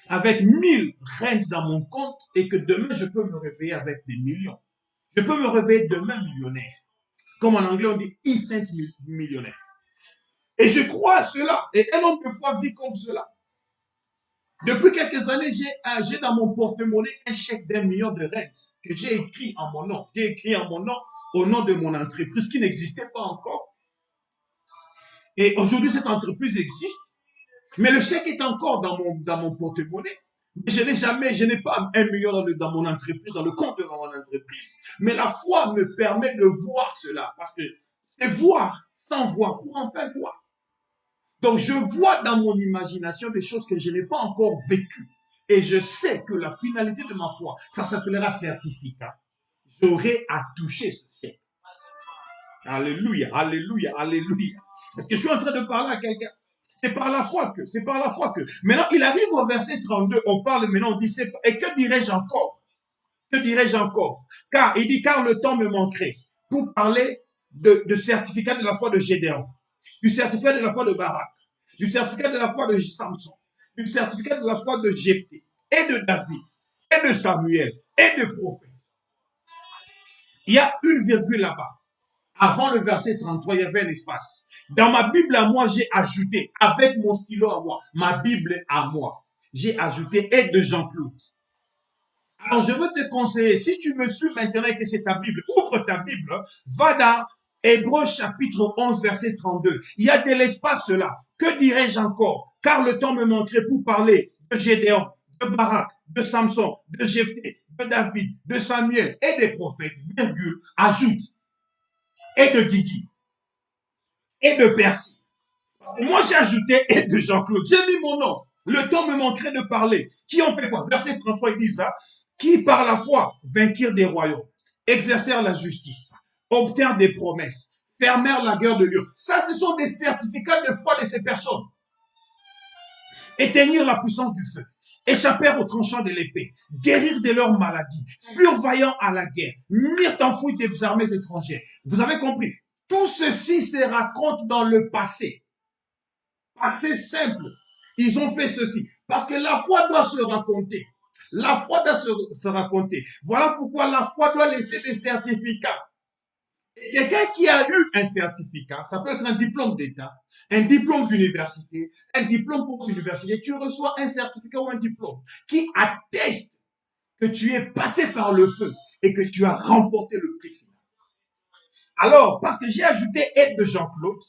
avec 1000 rentes dans mon compte et que demain, je peux me réveiller avec des millions. Je peux me réveiller demain millionnaire. Comme en anglais, on dit instant millionnaire. Et je crois à cela. Et un homme de foi vit comme cela. Depuis quelques années, j'ai dans mon porte-monnaie un chèque d'1 million de rentes que j'ai écrit en mon nom. J'ai écrit en mon nom, au nom de mon entreprise qui n'existait pas encore. Et aujourd'hui, cette entreprise existe. Mais le chèque est encore dans mon porte-monnaie. Je n'ai pas 1 million dans mon entreprise, dans le compte de mon entreprise. Mais la foi me permet de voir cela. Parce que c'est voir sans voir pour enfin voir. Donc je vois dans mon imagination des choses que je n'ai pas encore vécues. Et je sais que la finalité de ma foi, ça s'appellera certificat. J'aurai à toucher ce chèque. Alléluia, alléluia, alléluia. Est-ce que je suis en train de parler à quelqu'un? C'est par la foi que, c'est par la foi que. Maintenant, il arrive au verset 32, on parle maintenant, on dit, et que dirais-je encore? Que dirais-je encore? Car, il dit, car le temps me manquerait pour parler de certificat de la foi de Gédéon, du certificat de la foi de Barak, du certificat de la foi de Samson, du certificat de la foi de Jephthé, et de David, et de Samuel, et de prophètes. Il y a une virgule là-bas. Avant le verset 33, il y avait un espace. Dans ma Bible à moi, j'ai ajouté, avec mon stylo à moi, ma Bible à moi, j'ai ajouté aide de Jean-Claude. Alors, je veux te conseiller, si tu me suis maintenant et que c'est ta Bible, ouvre ta Bible, va dans Hébreux chapitre 11, verset 32. Il y a de l'espace là. Que dirais-je encore? Car le temps me manquerait pour parler de Gédéon, de Barak, de Samson, de Jephthé, de David, de Samuel et des prophètes, virgule, ajoute, et de Guigui, et de Percy. Moi, j'ai ajouté et de Jean-Claude. J'ai mis mon nom. Le temps me manquerait de parler. Qui ont fait quoi? Verset 33, il dit ça. Qui par la foi vainquirent des royaumes, exercèrent la justice, obtinrent des promesses, fermèrent la guerre de Dieu. Ça, ce sont des certificats de foi de ces personnes. Éteignirent la puissance du feu, échappèrent aux tranchants de l'épée, guérirent de leurs maladies, furent vaillants à la guerre, mirent en fouille des armées étrangères. Vous avez compris? Tout ceci se raconte dans le passé. Assez simple. Ils ont fait ceci. Parce que la foi doit se raconter. La foi doit se raconter. Voilà pourquoi la foi doit laisser des certificats. Quelqu'un qui a eu un certificat, ça peut être un diplôme d'État, un diplôme d'université, un diplôme post-université, tu reçois un certificat ou un diplôme qui atteste que tu es passé par le feu et que tu as remporté le prix final. Alors, parce que j'ai ajouté aide de Jean-Claude,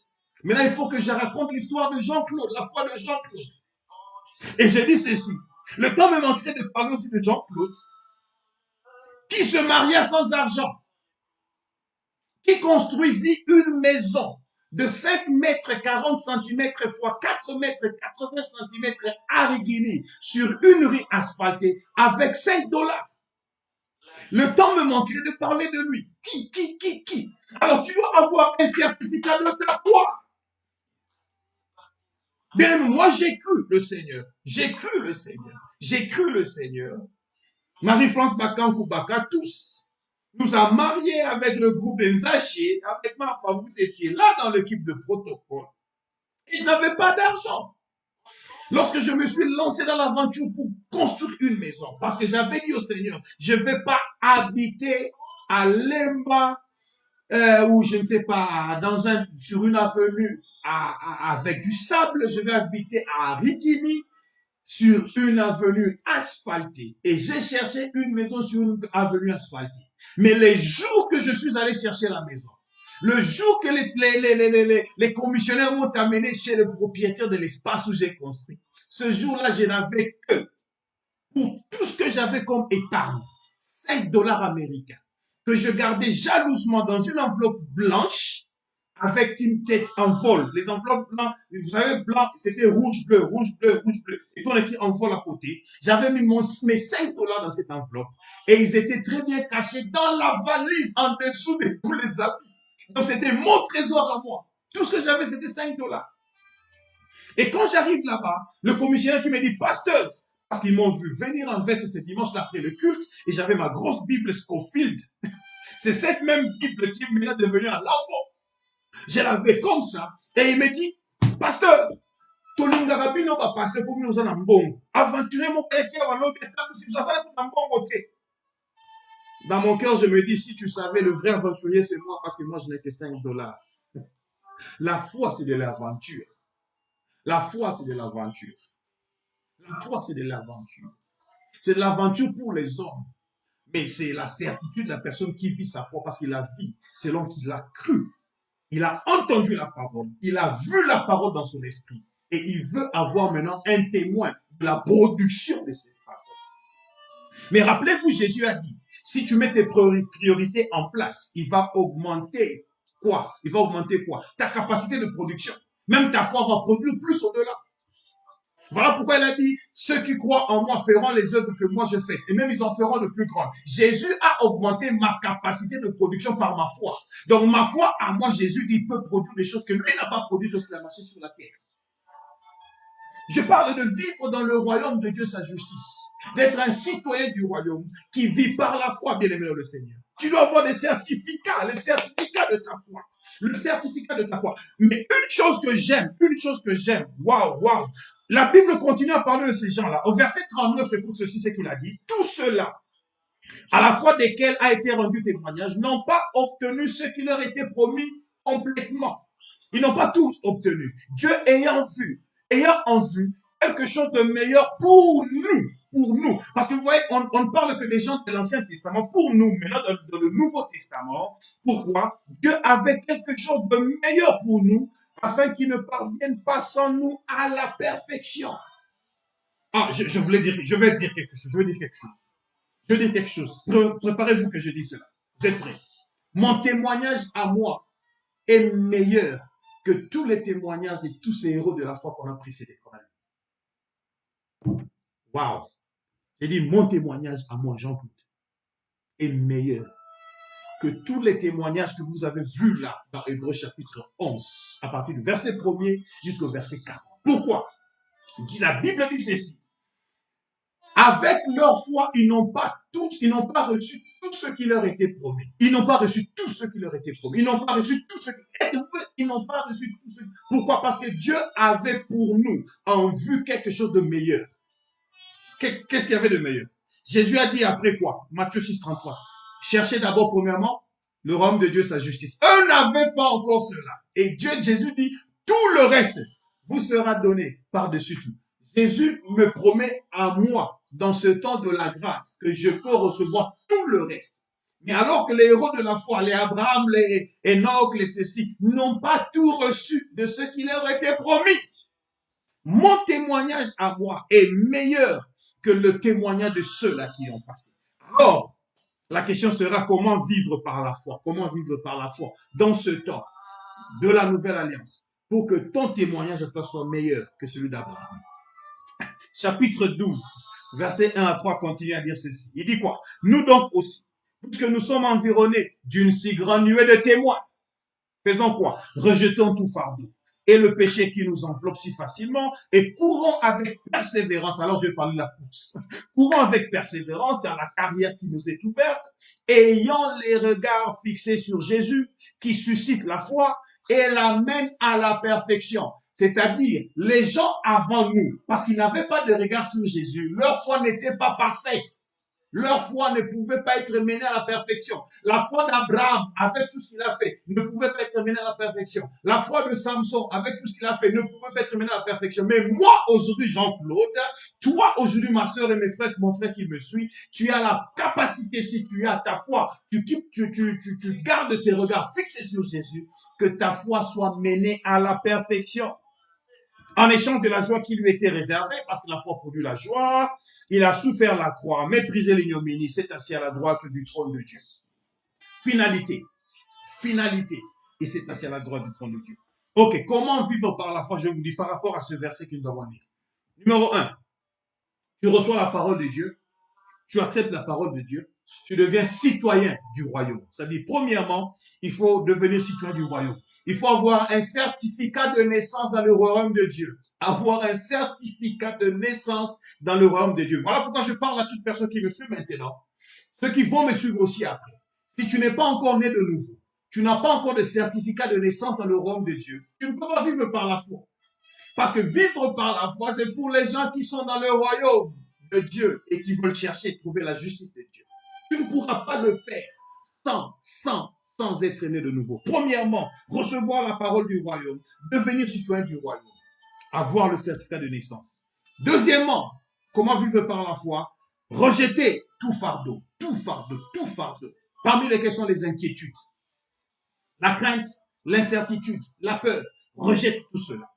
maintenant il faut que je raconte l'histoire de Jean-Claude, la foi de Jean-Claude. Et j'ai dit ceci. Le temps me manquerait de parler aussi de Jean-Claude, qui se maria sans argent, qui construisit une maison de 5 mètres 40 cm fois 4 mètres 80 cm à Rigini sur une rue asphaltée avec 5 $. Le temps me manquerait de parler de lui. Qui? Alors tu dois avoir un certificat de ta foi. Bien, moi j'ai cru le Seigneur. J'ai cru le Seigneur. J'ai cru le Seigneur. Marie-France Bakankou Baka, tous. Nous a mariés avec le groupe Nzaché. Avec ma femme, vous étiez là dans l'équipe de protocole. Et je n'avais pas d'argent. Lorsque je me suis lancé dans l'aventure pour construire une maison, parce que j'avais dit au Seigneur, je ne vais pas habiter à Lemba, ou je ne sais pas, sur une avenue avec du sable, je vais habiter à Rigini, sur une avenue asphaltée. Et j'ai cherché une maison sur une avenue asphaltée. Mais les jours que je suis allé chercher la maison, le jour que les commissionnaires m'ont amené chez le propriétaire de l'espace où j'ai construit, ce jour-là, je n'avais que, pour tout ce que j'avais comme épargne, 5 $ américains, que je gardais jalousement dans une enveloppe blanche, avec une tête en vol. Les enveloppes blancs, vous savez, blanc, c'était rouge, bleu, rouge, bleu, rouge, bleu. Et puis on écrit en vol à côté. J'avais mis mes 5 $ dans cette enveloppe. Et ils étaient très bien cachés dans la valise en dessous de tous les habits. Donc c'était mon trésor à moi. Tout ce que j'avais, c'était 5 $. Et quand j'arrive là-bas, le commissionnaire qui me dit, pasteur, parce qu'ils m'ont vu venir en veste ce dimanche-là après le culte, et j'avais ma grosse Bible Scofield. C'est cette même Bible qui est maintenant devenue un lambeau. Je l'avais comme ça. Et il me dit, pasteur, Tolingagabino va pasteur pour nous en ambongo. Aventurez mon cœur à l'autre étape, si ça s'arrête en bon côté. Dans mon cœur, je me dis, si tu savais, le vrai aventurier, c'est moi, parce que moi, je n'ai que 5 $. La foi, c'est de l'aventure. La foi, c'est de l'aventure. La foi, c'est de l'aventure. C'est de l'aventure pour les hommes. Mais c'est la certitude de la personne qui vit sa foi parce qu'il la vit selon qu'il a cru. Il a entendu la parole. Il a vu la parole dans son esprit. Et il veut avoir maintenant un témoin de la production de cette parole. Mais rappelez-vous, Jésus a dit, si tu mets tes priorités en place, il va augmenter quoi? Il va augmenter quoi? Ta capacité de production. Même ta foi va produire plus au-delà. Voilà pourquoi il a dit, ceux qui croient en moi feront les œuvres que moi je fais. Et même ils en feront de plus grandes. Jésus a augmenté ma capacité de production par ma foi. Donc ma foi, à moi, Jésus dit, il peut produire des choses que lui n'a pas produites lorsqu'il a marché sur la terre. Je parle de vivre dans le royaume de Dieu, sa justice. D'être un citoyen du royaume qui vit par la foi, bien aimé dans le Seigneur. Tu dois avoir des certificats, le certificat de ta foi. Le certificat de ta foi. Mais une chose que j'aime, waouh. La Bible continue à parler de ces gens-là. Au verset 39, écoute ceci, c'est qu'il a dit. Tout cela, à la foi desquels a été rendu témoignage, n'ont pas obtenu ce qui leur était promis complètement. Ils n'ont pas tout obtenu. Dieu ayant en vue quelque chose de meilleur pour nous. Parce que vous voyez, on ne parle que des gens de l'Ancien Testament, pour nous, maintenant dans le Nouveau Testament. Pourquoi? Dieu avait quelque chose de meilleur pour nous, afin qu'ils ne parviennent pas sans nous à la perfection. Ah, je vais dire quelque chose. Préparez-vous que je dise cela. Vous êtes prêts? Mon témoignage à moi est meilleur que tous les témoignages de tous ces héros de la foi qu'on a précédés. Waouh! J'ai dit, mon témoignage à moi, Jean-Claude, est meilleur que tous les témoignages que vous avez vus là, dans Hébreux chapitre 11, à partir du verset 1er jusqu'au verset 4. Pourquoi? La Bible dit ceci. Avec leur foi, ils n'ont pas reçu tout ce qui leur était promis. Ils n'ont pas reçu tout ce qui leur était promis. Ils n'ont pas reçu tout ce qui... Ils n'ont pas reçu tout ce... Pourquoi? Parce que Dieu avait pour nous en vue quelque chose de meilleur. Qu'est-ce qu'il y avait de meilleur? Jésus a dit après quoi? Matthieu 6, 33. Cherchez d'abord premièrement le royaume de Dieu, sa justice. Eux n'avaient pas encore cela. Et Jésus dit, tout le reste vous sera donné par-dessus tout. Jésus me promet à moi, dans ce temps de la grâce, que je peux recevoir tout le reste. Mais alors que les héros de la foi, les Abraham, les Enoch, les ceci, n'ont pas tout reçu de ce qui leur était promis. Mon témoignage à moi est meilleur que le témoignage de ceux-là qui ont passé. Alors, la question sera comment vivre par la foi? Comment vivre par la foi dans ce temps de la nouvelle alliance pour que ton témoignage soit meilleur que celui d'Abraham? Chapitre 12, versets 1 à 3 continue à dire ceci. Il dit quoi? Nous donc aussi, puisque nous sommes environnés d'une si grande nuée de témoins, faisons quoi? Rejetons tout fardeau et le péché qui nous enveloppe si facilement et courons avec persévérance. Alors je vais parler de la course. Courons avec persévérance dans la carrière qui nous est ouverte, ayant les regards fixés sur Jésus qui suscite la foi et l'amène à la perfection. C'est-à-dire, les gens avant nous, parce qu'ils n'avaient pas de regard sur Jésus, leur foi n'était pas parfaite. Leur foi ne pouvait pas être menée à la perfection. La foi d'Abraham, avec tout ce qu'il a fait, ne pouvait pas être menée à la perfection. La foi de Samson, avec tout ce qu'il a fait, ne pouvait pas être menée à la perfection. Mais moi, aujourd'hui, Jean-Claude, toi, aujourd'hui, ma soeur et mes frères, mon frère qui me suit, tu as la capacité, si tu as ta foi, tu gardes tes regards fixés sur Jésus, que ta foi soit menée à la perfection. En échange de la joie qui lui était réservée, parce que la foi produit la joie, il a souffert la croix, méprisé l'ignominie, s'est assis à la droite du trône de Dieu. Finalité, il s'est assis à la droite du trône de Dieu. Ok, comment vivre par la foi? Je vous dis par rapport à ce verset que nous avons lu. Numéro 1, tu reçois la parole de Dieu, tu acceptes la parole de Dieu, tu deviens citoyen du royaume. C'est-à-dire, premièrement, il faut devenir citoyen du royaume. Il faut avoir un certificat de naissance dans le royaume de Dieu. Avoir un certificat de naissance dans le royaume de Dieu. Voilà pourquoi je parle à toute personne qui me suit maintenant. Ceux qui vont me suivre aussi après. Si tu n'es pas encore né de nouveau, tu n'as pas encore de certificat de naissance dans le royaume de Dieu, tu ne peux pas vivre par la foi. Parce que vivre par la foi, c'est pour les gens qui sont dans le royaume de Dieu et qui veulent chercher et trouver la justice de Dieu. Tu ne pourras pas le faire sans être né de nouveau. Premièrement, recevoir la parole du royaume, devenir citoyen du royaume, avoir le certificat de naissance. Deuxièmement, comment vivre par la foi? Rejeter tout fardeau, parmi lesquels sont les inquiétudes, la crainte, l'incertitude, la peur. Rejette tout cela.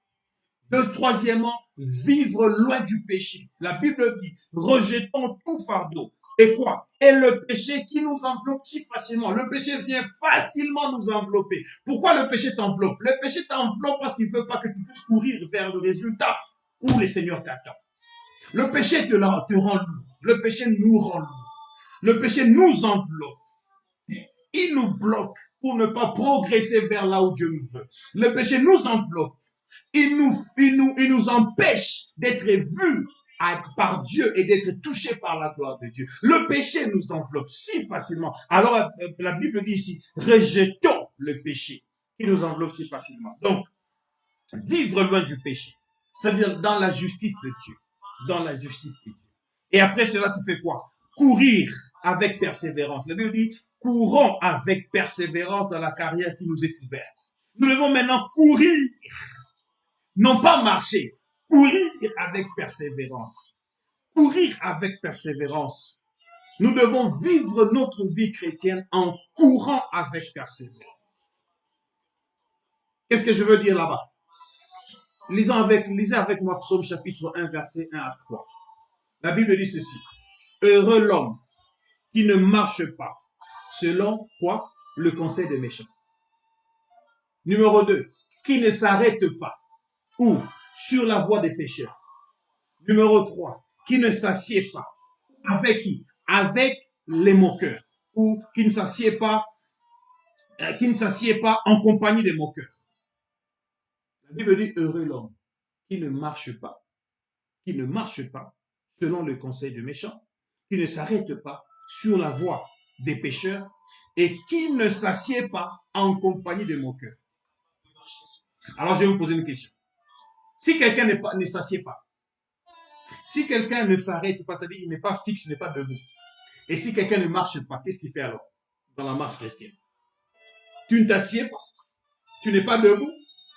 Troisièmement, vivre loin du péché. La Bible dit, rejetons tout fardeau. Et quoi? Et le péché qui nous enveloppe si facilement. Le péché vient facilement nous envelopper. Pourquoi le péché t'enveloppe? Le péché t'enveloppe parce qu'il ne veut pas que tu puisses courir vers le résultat où le Seigneur t'attend. Le péché te rend lourd. Le péché nous rend lourd. Le péché nous enveloppe. Il nous bloque pour ne pas progresser vers là où Dieu nous veut. Le péché nous enveloppe. Il nous empêche d'être vus par Dieu et d'être touché par la gloire de Dieu. Le péché nous enveloppe si facilement. Alors la Bible dit ici, rejetons le péché qui nous enveloppe si facilement. Donc, vivre loin du péché, c'est-à-dire dans la justice de Dieu. Dans la justice de Dieu. Et après cela, tu fais quoi? Courir avec persévérance. La Bible dit, courons avec persévérance dans la carrière qui nous est ouverte. Nous devons maintenant courir, non pas marcher, courir avec persévérance. Courir avec persévérance. Nous devons vivre notre vie chrétienne en courant avec persévérance. Qu'est-ce que je veux dire là-bas? Lisez avec moi Psaume chapitre 1, verset 1 à 3. La Bible dit ceci. Heureux l'homme qui ne marche pas selon quoi? Le conseil des méchants. Numéro 2, qui ne s'arrête pas ou sur la voie des pécheurs. Numéro 3, qui ne s'assied pas. Avec qui? Avec les moqueurs. Ou qui ne s'assied pas en compagnie des moqueurs. La Bible dit heureux l'homme qui ne marche pas selon le conseil des méchants, qui ne s'arrête pas sur la voie des pécheurs et qui ne s'assied pas en compagnie des moqueurs. Alors je vais vous poser une question. Si quelqu'un ne s'assied pas, si quelqu'un ne s'arrête pas, c'est-à-dire il n'est pas fixe, il n'est pas debout, et si quelqu'un ne marche pas, qu'est-ce qu'il fait alors dans la marche chrétienne? Tu ne t'assieds pas, tu n'es pas debout,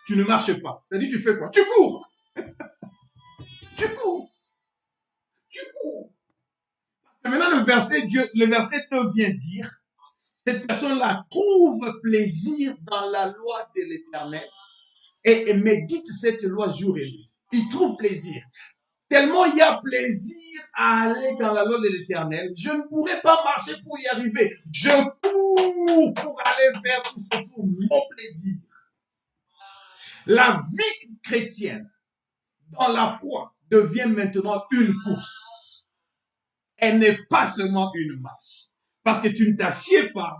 tu ne marches pas. C'est-à-dire tu fais quoi? Tu cours. Tu cours. Tu cours. Et maintenant le verset 2 vient dire, cette personne-là trouve plaisir dans la loi de l'Éternel et médite cette loi jour et nuit. Il trouve plaisir. Tellement il y a plaisir à aller dans la loi de l'Éternel, je ne pourrais pas marcher pour y arriver. Je cours pour aller vers tout ce pour mon plaisir. La vie chrétienne, dans la foi, devient maintenant une course. Elle n'est pas seulement une marche. Parce que tu ne t'assieds pas,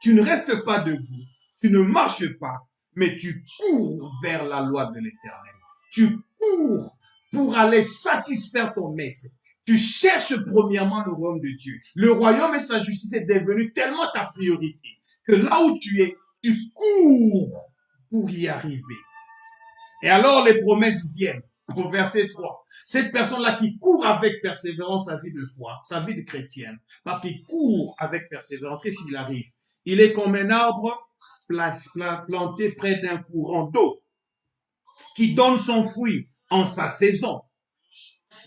tu ne restes pas debout, tu ne marches pas, mais tu cours vers la loi de l'Éternel. Tu cours pour aller satisfaire ton maître. Tu cherches premièrement le royaume de Dieu. Le royaume et sa justice est devenu tellement ta priorité que là où tu es, tu cours pour y arriver. Et alors les promesses viennent au verset 3. Cette personne-là qui court avec persévérance sa vie de foi, sa vie de chrétienne, parce qu'il court avec persévérance, qu'est-ce qu'il arrive? Il est comme un arbre planté près d'un courant d'eau qui donne son fruit en sa saison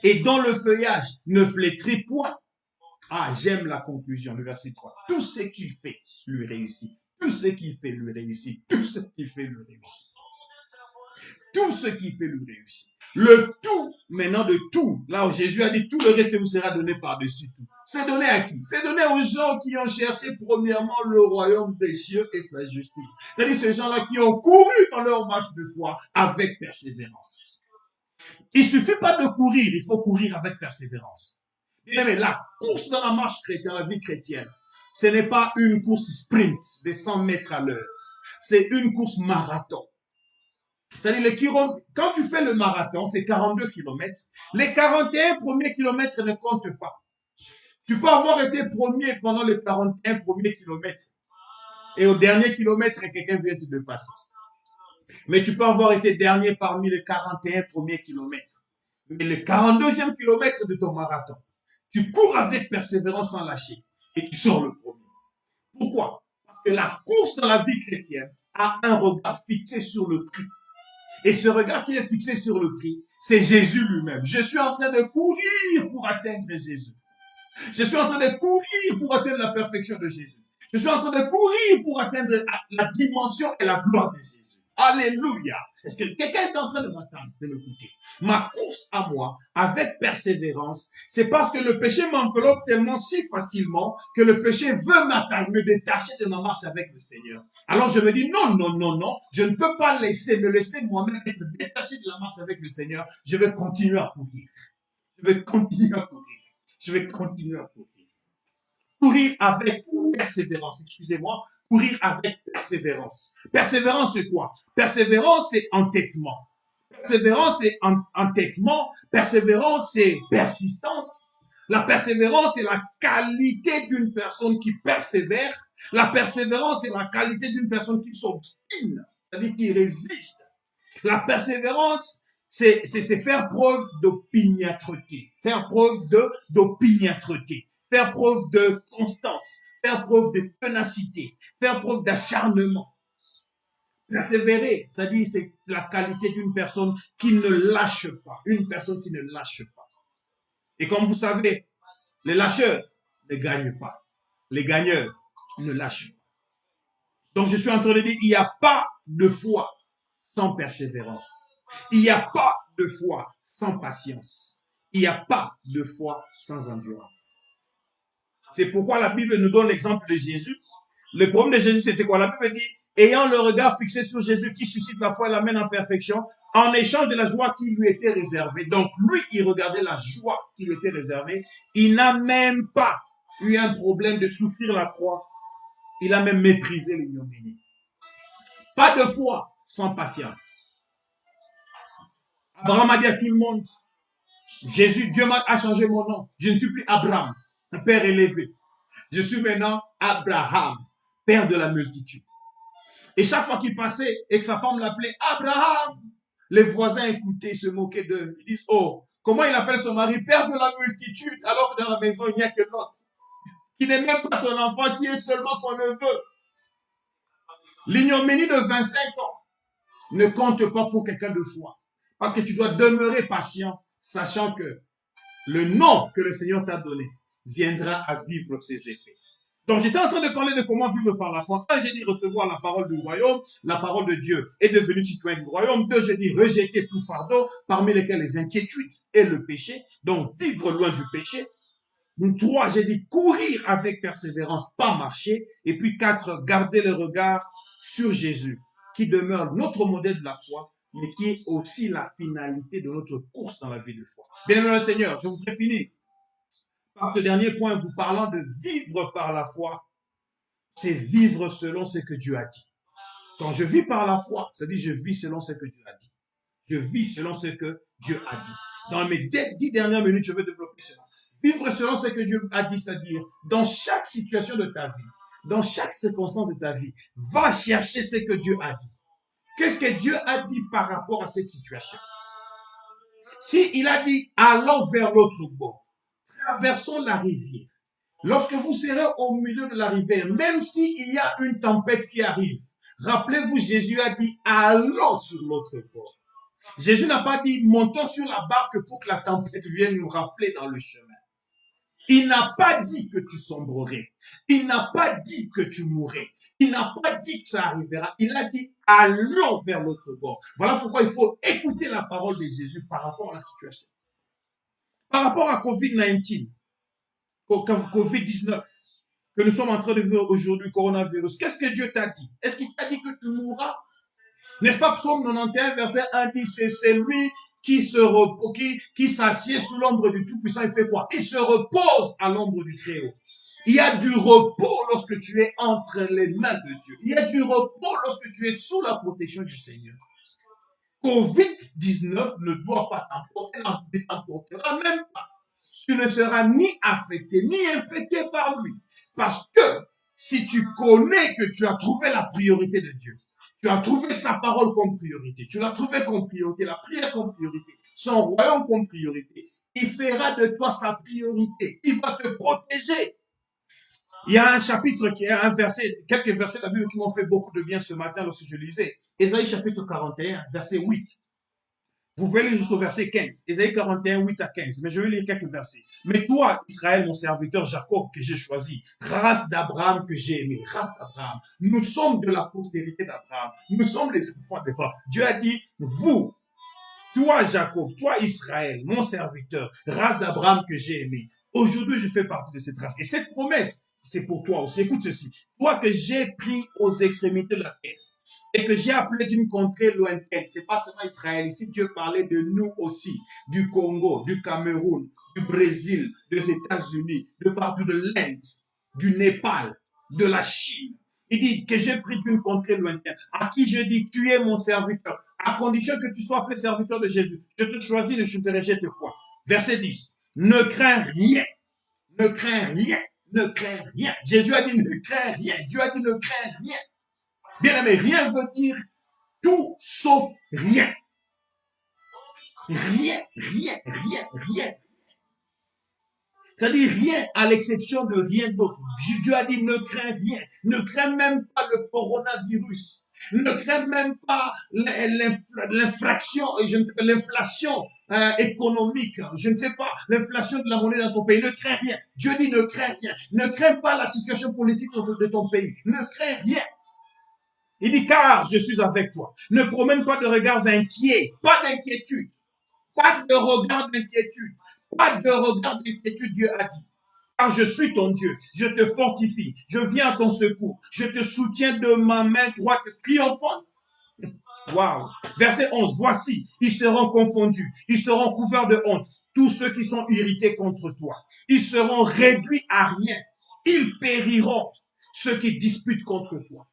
et dont le feuillage ne flétrit point. Ah, j'aime la conclusion, le verset 3. Tout ce qu'il fait lui réussit. Tout ce qu'il fait lui réussit. Tout ce qu'il fait lui réussit. Tout ce qu'il fait lui réussit. Le tout, maintenant de tout, là où Jésus a dit tout le reste vous sera donné par-dessus tout. C'est donné à qui? C'est donné aux gens qui ont cherché premièrement le royaume des cieux et sa justice. C'est-à-dire ces gens-là qui ont couru dans leur marche de foi avec persévérance. Il ne suffit pas de courir, il faut courir avec persévérance. Mais la course dans la marche chrétienne, la vie chrétienne, ce n'est pas une course sprint de 100 mètres à l'heure. C'est une course marathon. C'est-à-dire, quand tu fais le marathon, c'est 42 kilomètres. Les 41 premiers kilomètres ne comptent pas. Tu peux avoir été premier pendant les 41 premiers kilomètres. Et au dernier kilomètre, quelqu'un vient te dépasser. Mais tu peux avoir été dernier parmi les 41 premiers kilomètres. Mais le 42e kilomètre de ton marathon, tu cours avec persévérance sans lâcher. Et tu sors le premier. Pourquoi? Parce que la course dans la vie chrétienne a un regard fixé sur le prix. Et ce regard qui est fixé sur le prix, c'est Jésus lui-même. Je suis en train de courir pour atteindre Jésus. Je suis en train de courir pour atteindre la perfection de Jésus. Je suis en train de courir pour atteindre la dimension et la gloire de Jésus. Alléluia. Est-ce que quelqu'un est en train de m'attendre, de m'écouter? Ma course à moi, avec persévérance, c'est parce que le péché m'enveloppe tellement si facilement que le péché veut m'attaquer, me détacher de ma marche avec le Seigneur. Alors je me dis non, non, non, non, je ne peux pas me laisser moi-même être détaché de la marche avec le Seigneur. Je vais continuer à courir. Je vais continuer à courir. Je vais continuer à courir. Courir avec persévérance, excusez-moi, courir avec persévérance. Persévérance, c'est quoi? Persévérance, c'est entêtement. Persévérance, c'est entêtement. Persévérance, c'est persistance. La persévérance, c'est la qualité d'une personne qui persévère. La persévérance, c'est la qualité d'une personne qui s'obstine, c'est-à-dire qui résiste. La persévérance, c'est faire preuve d'opiniâtreté, faire preuve d'opiniâtreté, faire preuve de constance, faire preuve de ténacité, faire preuve d'acharnement. Persévérer, c'est-à-dire c'est la qualité d'une personne qui ne lâche pas, une personne qui ne lâche pas. Et comme vous savez, les lâcheurs ne gagnent pas. Les gagneurs ne lâchent pas. Donc je suis en train de dire, il n'y a pas de foi sans persévérance. Il n'y a pas de foi sans patience. Il n'y a pas de foi sans endurance. C'est pourquoi la Bible nous donne l'exemple de Jésus. Le problème de Jésus, c'était quoi? La Bible dit, ayant le regard fixé sur Jésus qui suscite la foi et l'amène en perfection, en échange de la joie qui lui était réservée. Donc lui, il regardait la joie qui lui était réservée. Il n'a même pas eu un problème de souffrir la croix. Il a même méprisé l'ignominie. Pas de foi sans patience. Abraham a dit à tout le monde, Jésus, Dieu a changé mon nom. Je ne suis plus Abraham, un père élevé. Je suis maintenant Abraham, père de la multitude. Et chaque fois qu'il passait et que sa femme l'appelait Abraham, les voisins écoutaient, se moquaient d'eux. Ils disent, oh, comment il appelle son mari père de la multitude, alors que dans la maison, il n'y a que l'autre, qui n'est même pas son enfant, qui est seulement son neveu. L'ignominie de 25 ans ne compte pas pour quelqu'un de foi. Parce que tu dois demeurer patient, sachant que le nom que le Seigneur t'a donné viendra à vivre ses effets. Donc j'étais en train de parler de comment vivre par la foi. Un, j'ai dit recevoir la parole du royaume, la parole de Dieu est devenu citoyen du royaume. Deux, j'ai dit rejeter tout fardeau, parmi lesquels les inquiétudes et le péché. Donc vivre loin du péché. Trois, j'ai dit courir avec persévérance, pas marcher. Et puis quatre, garder le regard sur Jésus, qui demeure notre modèle de la foi, mais qui est aussi la finalité de notre course dans la vie de foi. Bien-aimé le Seigneur, je voudrais finir par ce dernier point, vous parlant de vivre par la foi. C'est vivre selon ce que Dieu a dit. Quand je vis par la foi, ça dit je vis selon ce que Dieu a dit. Je vis selon ce que Dieu a dit. Dans mes 10 dernières minutes, je vais développer cela. Vivre selon ce que Dieu a dit, c'est-à-dire dans chaque situation de ta vie, dans chaque circonstance de ta vie, va chercher ce que Dieu a dit. Qu'est-ce que Dieu a dit par rapport à cette situation? Si il a dit allons vers l'autre bord, traversons la rivière. Lorsque vous serez au milieu de la rivière, même s'il y a une tempête qui arrive, rappelez-vous, Jésus a dit allons sur l'autre bord. Jésus n'a pas dit montons sur la barque pour que la tempête vienne nous rafler dans le chemin. Il n'a pas dit que tu sombrerais. Il n'a pas dit que tu mourrais. Il n'a pas dit que ça arrivera. Il a dit allons vers l'autre bord. Voilà pourquoi il faut écouter la parole de Jésus par rapport à la situation. Par rapport à COVID-19, COVID-19, que nous sommes en train de vivre aujourd'hui, coronavirus, qu'est-ce que Dieu t'a dit? Est-ce qu'il t'a dit que tu mourras? N'est-ce pas Psaume 91, verset 1 dit, c'est lui qui s'assied sous l'ombre du Tout-Puissant, il fait quoi? Il se repose à l'ombre du Très-Haut. Il y a du repos lorsque tu es entre les mains de Dieu. Il y a du repos lorsque tu es sous la protection du Seigneur. COVID-19 ne doit pas t'emporter, ne t'emportera même pas. Tu ne seras ni affecté, ni infecté par lui. Parce que si tu connais que tu as trouvé la priorité de Dieu, tu as trouvé sa parole comme priorité, tu l'as trouvé comme priorité, la prière comme priorité, son royaume comme priorité, il fera de toi sa priorité. Il va te protéger. Il y a un chapitre, qui a un verset, quelques versets de la Bible qui m'ont fait beaucoup de bien ce matin lorsque je lisais. Ésaïe chapitre 41, verset 8. Vous pouvez lire jusqu'au verset 15. Ésaïe 41, 8 à 15. Mais je vais lire quelques versets. Mais toi, Israël, mon serviteur, Jacob, que j'ai choisi, race d'Abraham que j'ai aimé, race d'Abraham. Nous sommes de la postérité d'Abraham. Nous sommes les enfants d'Abraham. Dieu a dit, vous, toi, Jacob, toi, Israël, mon serviteur, race d'Abraham que j'ai aimé. Aujourd'hui, je fais partie de cette race. Et cette promesse, c'est pour toi aussi. Écoute ceci. Toi que j'ai pris aux extrémités de la terre et que j'ai appelé d'une contrée lointaine. C'est pas seulement Israël. Ici, Dieu parlait de nous aussi, du Congo, du Cameroun, du Brésil, des États-Unis, de partout de l'Inde, du Népal, de la Chine. Il dit que j'ai pris d'une contrée lointaine, à qui je dis, tu es mon serviteur. à condition que tu sois appelé serviteur de Jésus. Je te choisis, je te rejette quoi? Verset 10. Ne crains rien, ne crains rien, ne crains rien. Jésus a dit ne crains rien. Dieu a dit ne crains rien. Bien aimé, rien veut dire tout sauf rien. Rien, rien, rien, rien. C'est-à-dire rien à l'exception de rien d'autre. Dieu a dit ne crains rien. Ne crains même pas le coronavirus. Ne crains même pas l'infraction, je ne sais pas, l'inflation économique, je ne sais pas, l'inflation de la monnaie dans ton pays. Ne crains rien. Dieu dit ne crains rien. Ne crains pas la situation politique de ton pays. Ne crains rien. Il dit car je suis avec toi. Ne promène pas de regards inquiets, pas d'inquiétude. Pas de regard d'inquiétude. Pas de regard d'inquiétude, Dieu a dit. Car je suis ton Dieu, je te fortifie, je viens à ton secours, je te soutiens de ma main droite triomphante. Waouh. Verset 11, voici, ils seront confondus, ils seront couverts de honte, tous ceux qui sont irrités contre toi. Ils seront réduits à rien, ils périront, ceux qui disputent contre toi.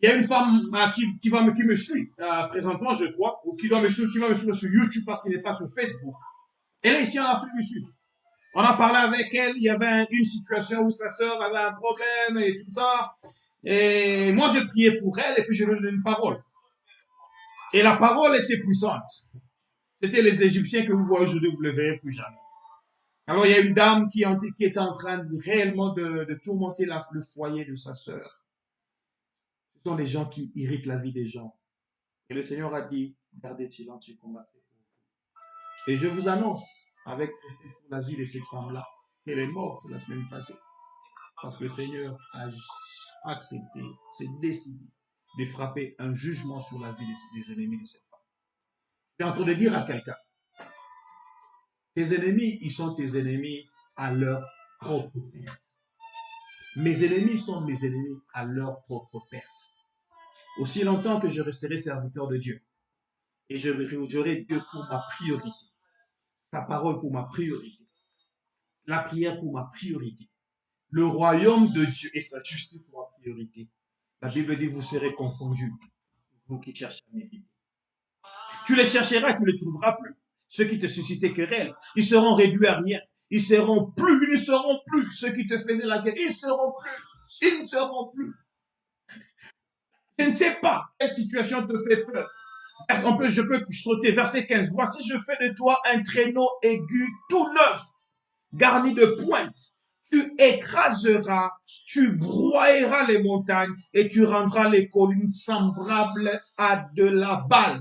Il y a une femme qui me suit présentement, je crois, ou qui va me suivre sur YouTube parce qu'il n'est pas sur Facebook. Elle est ici en Afrique du Sud. On a parlé avec elle, il y avait une situation où sa sœur avait un problème et tout ça. Et moi, j'ai prié pour elle et puis je lui ai donné une parole. Et la parole était puissante. C'était les Égyptiens que vous voyez aujourd'hui, vous ne le verrez plus jamais. Alors, il y a une dame qui était en train réellement de tourmenter le foyer de sa sœur. Ce sont les gens qui irritent la vie des gens. Et le Seigneur a dit, gardez silence, je combattrai pour vous. Et je vous annonce, avec tristesse pour la vie de cette femme-là, qu'elle est morte la semaine passée. Parce que le Seigneur a accepté, s'est décidé de frapper un jugement sur la vie des ennemis de cette femme. Je suis en train de dire à quelqu'un, tes ennemis, ils sont tes ennemis à leur propre perte. Mes ennemis sont mes ennemis à leur propre perte. Aussi longtemps que je resterai serviteur de Dieu, et j'aurai Dieu pour ma priorité, sa parole pour ma priorité, la prière pour ma priorité, le royaume de Dieu et sa justice pour ma priorité. La Bible dit, vous serez confondus, vous qui cherchez à mériter. Tu les chercheras, tu ne les trouveras plus. Ceux qui te suscitaient querelle, ils seront réduits à rien. Ils ne seront plus. Ceux qui te faisaient la guerre, ils ne seront plus. Je ne sais pas quelle situation te fait peur. Je peux sauter verset 15. Voici, je fais de toi un traîneau aigu tout neuf, garni de pointes. Tu écraseras, tu broyeras les montagnes et tu rendras les collines semblables à de la balle.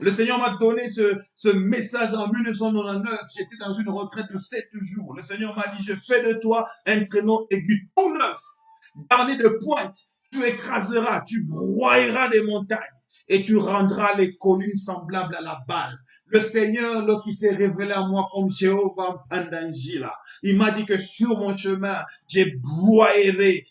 Le Seigneur m'a donné ce message en 1999. J'étais dans une retraite de 7 jours. Le Seigneur m'a dit, je fais de toi un traîneau aigu tout neuf, garni de pointes. Tu écraseras, tu broyeras des montagnes et tu rendras les collines semblables à la balle. Le Seigneur, lorsqu'il s'est révélé à moi comme Jéhovah Pandanjila, il m'a dit que sur mon chemin, je broyerai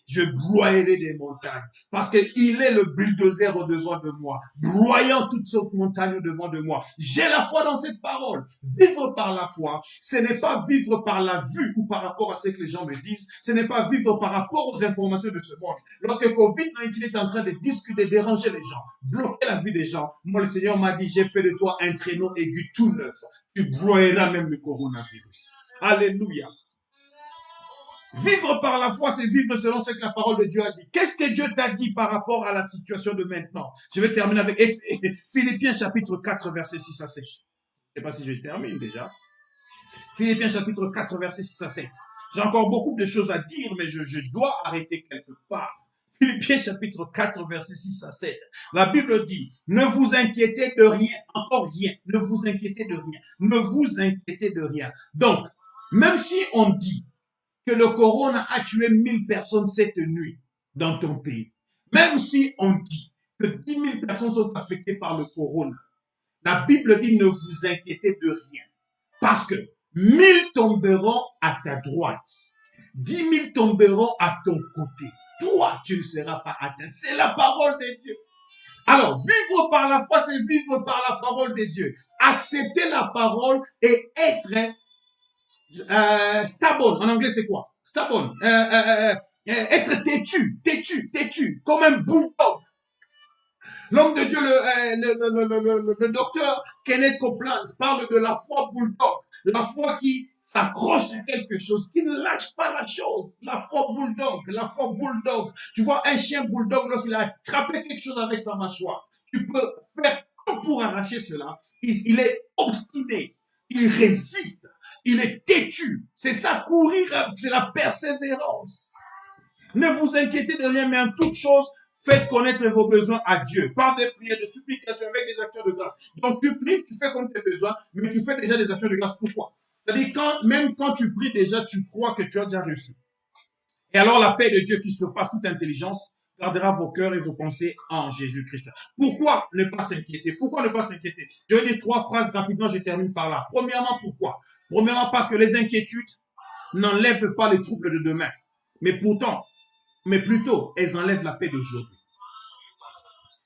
des montagnes. Parce qu'il est le bulldozer au-devant de moi, broyant toutes sortes de montagnes au-devant de moi. J'ai la foi dans cette parole. Vivre par la foi, ce n'est pas vivre par la vue ou par rapport à ce que les gens me disent. Ce n'est pas vivre par rapport aux informations de ce monde. Lorsque COVID-19 est en train de discuter, déranger les gens, bloquer la vie des gens, moi le Seigneur m'a dit, j'ai fait de toi un traîneau aigu tout neuf. Tu broyeras même le coronavirus. Alléluia. Vivre par la foi, c'est vivre selon ce que la parole de Dieu a dit. Qu'est-ce que Dieu t'a dit par rapport à la situation de maintenant? Je vais terminer avec Philippiens chapitre 4, verset 6 à 7. Je ne sais pas si je termine déjà. Philippiens chapitre 4, verset 6 à 7. J'ai encore beaucoup de choses à dire, mais je dois arrêter quelque part. Philippiens chapitre 4, verset 6 à 7. La Bible dit, ne vous inquiétez de rien, encore rien, ne vous inquiétez de rien, ne vous inquiétez de rien. Donc, même si on dit que le corona a tué 1000 personnes cette nuit dans ton pays, même si on dit que 10 000 personnes sont affectées par le corona, la Bible dit ne vous inquiétez de rien. Parce que 1000 tomberont à ta droite, 10 000 tomberont à ton côté. Toi, tu ne seras pas atteint. C'est la parole de Dieu. Alors, vivre par la foi, c'est vivre par la parole de Dieu. Accepter la parole et être stubborn. En anglais, c'est quoi? Stubborn. Être têtu, comme un bulldog. L'homme de Dieu, le docteur Kenneth Copeland parle de la foi bulldog. La foi qui s'accroche à quelque chose, qui ne lâche pas la chose. La foi bulldog, la foi bulldog. Tu vois, un chien bulldog, lorsqu'il a attrapé quelque chose avec sa mâchoire, tu peux faire tout pour arracher cela. Il est obstiné, il résiste, il est têtu. C'est ça, courir, c'est la persévérance. Ne vous inquiétez de rien, mais en toute chose, faites connaître vos besoins à Dieu par des prières, de supplications, avec des actions de grâce. Donc tu pries, tu fais connaître tes besoins, mais tu fais déjà des actions de grâce. Pourquoi? C'est-à-dire, même quand tu pries déjà, tu crois que tu as déjà reçu. Et alors la paix de Dieu qui surpasse toute intelligence gardera vos cœurs et vos pensées en Jésus-Christ. Pourquoi ne pas s'inquiéter? Pourquoi ne pas s'inquiéter? Je vais dire 3 phrases rapidement, je termine par là. Premièrement, pourquoi? Premièrement, parce que les inquiétudes n'enlèvent pas les troubles de demain. Mais plutôt, elles enlèvent la paix d'aujourd'hui.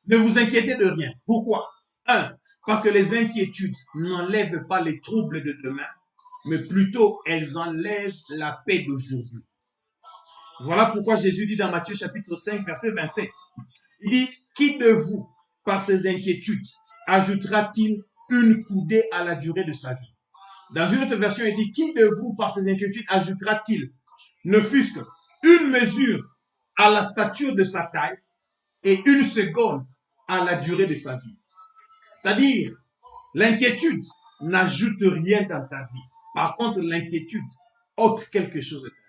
Ne vous inquiétez de rien. Pourquoi? Un, parce que les inquiétudes n'enlèvent pas les troubles de demain, mais plutôt elles enlèvent la paix d'aujourd'hui. Voilà pourquoi Jésus dit dans Matthieu chapitre 5, verset 27, il dit, qui de vous, par ses inquiétudes, ajoutera-t-il une coudée à la durée de sa vie? Dans une autre version, il dit, qui de vous, par ses inquiétudes, ajoutera-t-il, ne fût-ce qu'une mesure à la stature de sa taille et une seconde à la durée de sa vie? C'est-à-dire, l'inquiétude n'ajoute rien dans ta vie. Par contre, l'inquiétude ôte quelque chose de ta vie.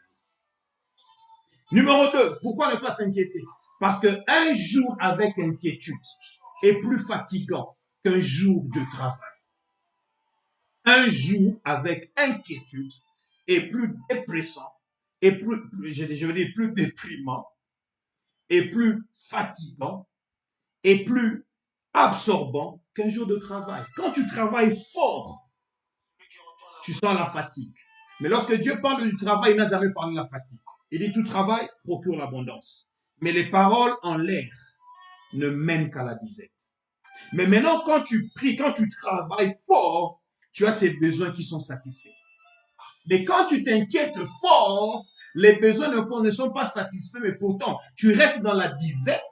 Numéro 2, pourquoi ne pas s'inquiéter? Parce qu'un jour avec inquiétude est plus fatigant qu'un jour de travail. Un jour avec inquiétude est plus dépressant, et je veux dire plus déprimant, et plus fatigant, et plus absorbant qu'un jour de travail. Quand tu travailles fort, tu sens la fatigue. Mais lorsque Dieu parle du travail, il n'a jamais parlé de la fatigue. Il dit tout travail procure l'abondance. Mais les paroles en l'air ne mènent qu'à la disette. Mais maintenant, quand tu pries, quand tu travailles fort, tu as tes besoins qui sont satisfaits. Mais quand tu t'inquiètes fort, les besoins ne sont pas satisfaits, mais pourtant, tu restes dans la disette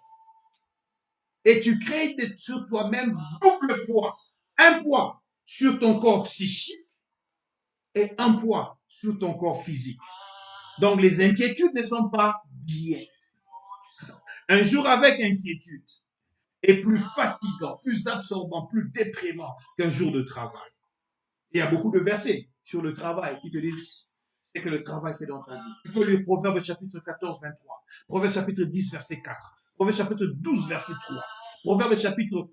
et tu crées sur toi-même double poids. Un poids sur ton corps psychique et un poids sur ton corps physique. Donc, les inquiétudes ne sont pas bien. Un jour avec inquiétude est plus fatigant, plus absorbant, plus déprimant qu'un jour de travail. Il y a beaucoup de versets sur le travail qui te disent ce que le travail fait dans ta vie. Tu peux lire Proverbes chapitre 14, 23, Proverbes chapitre 10, verset 4, Proverbes chapitre 12, verset 3, Proverbes chapitre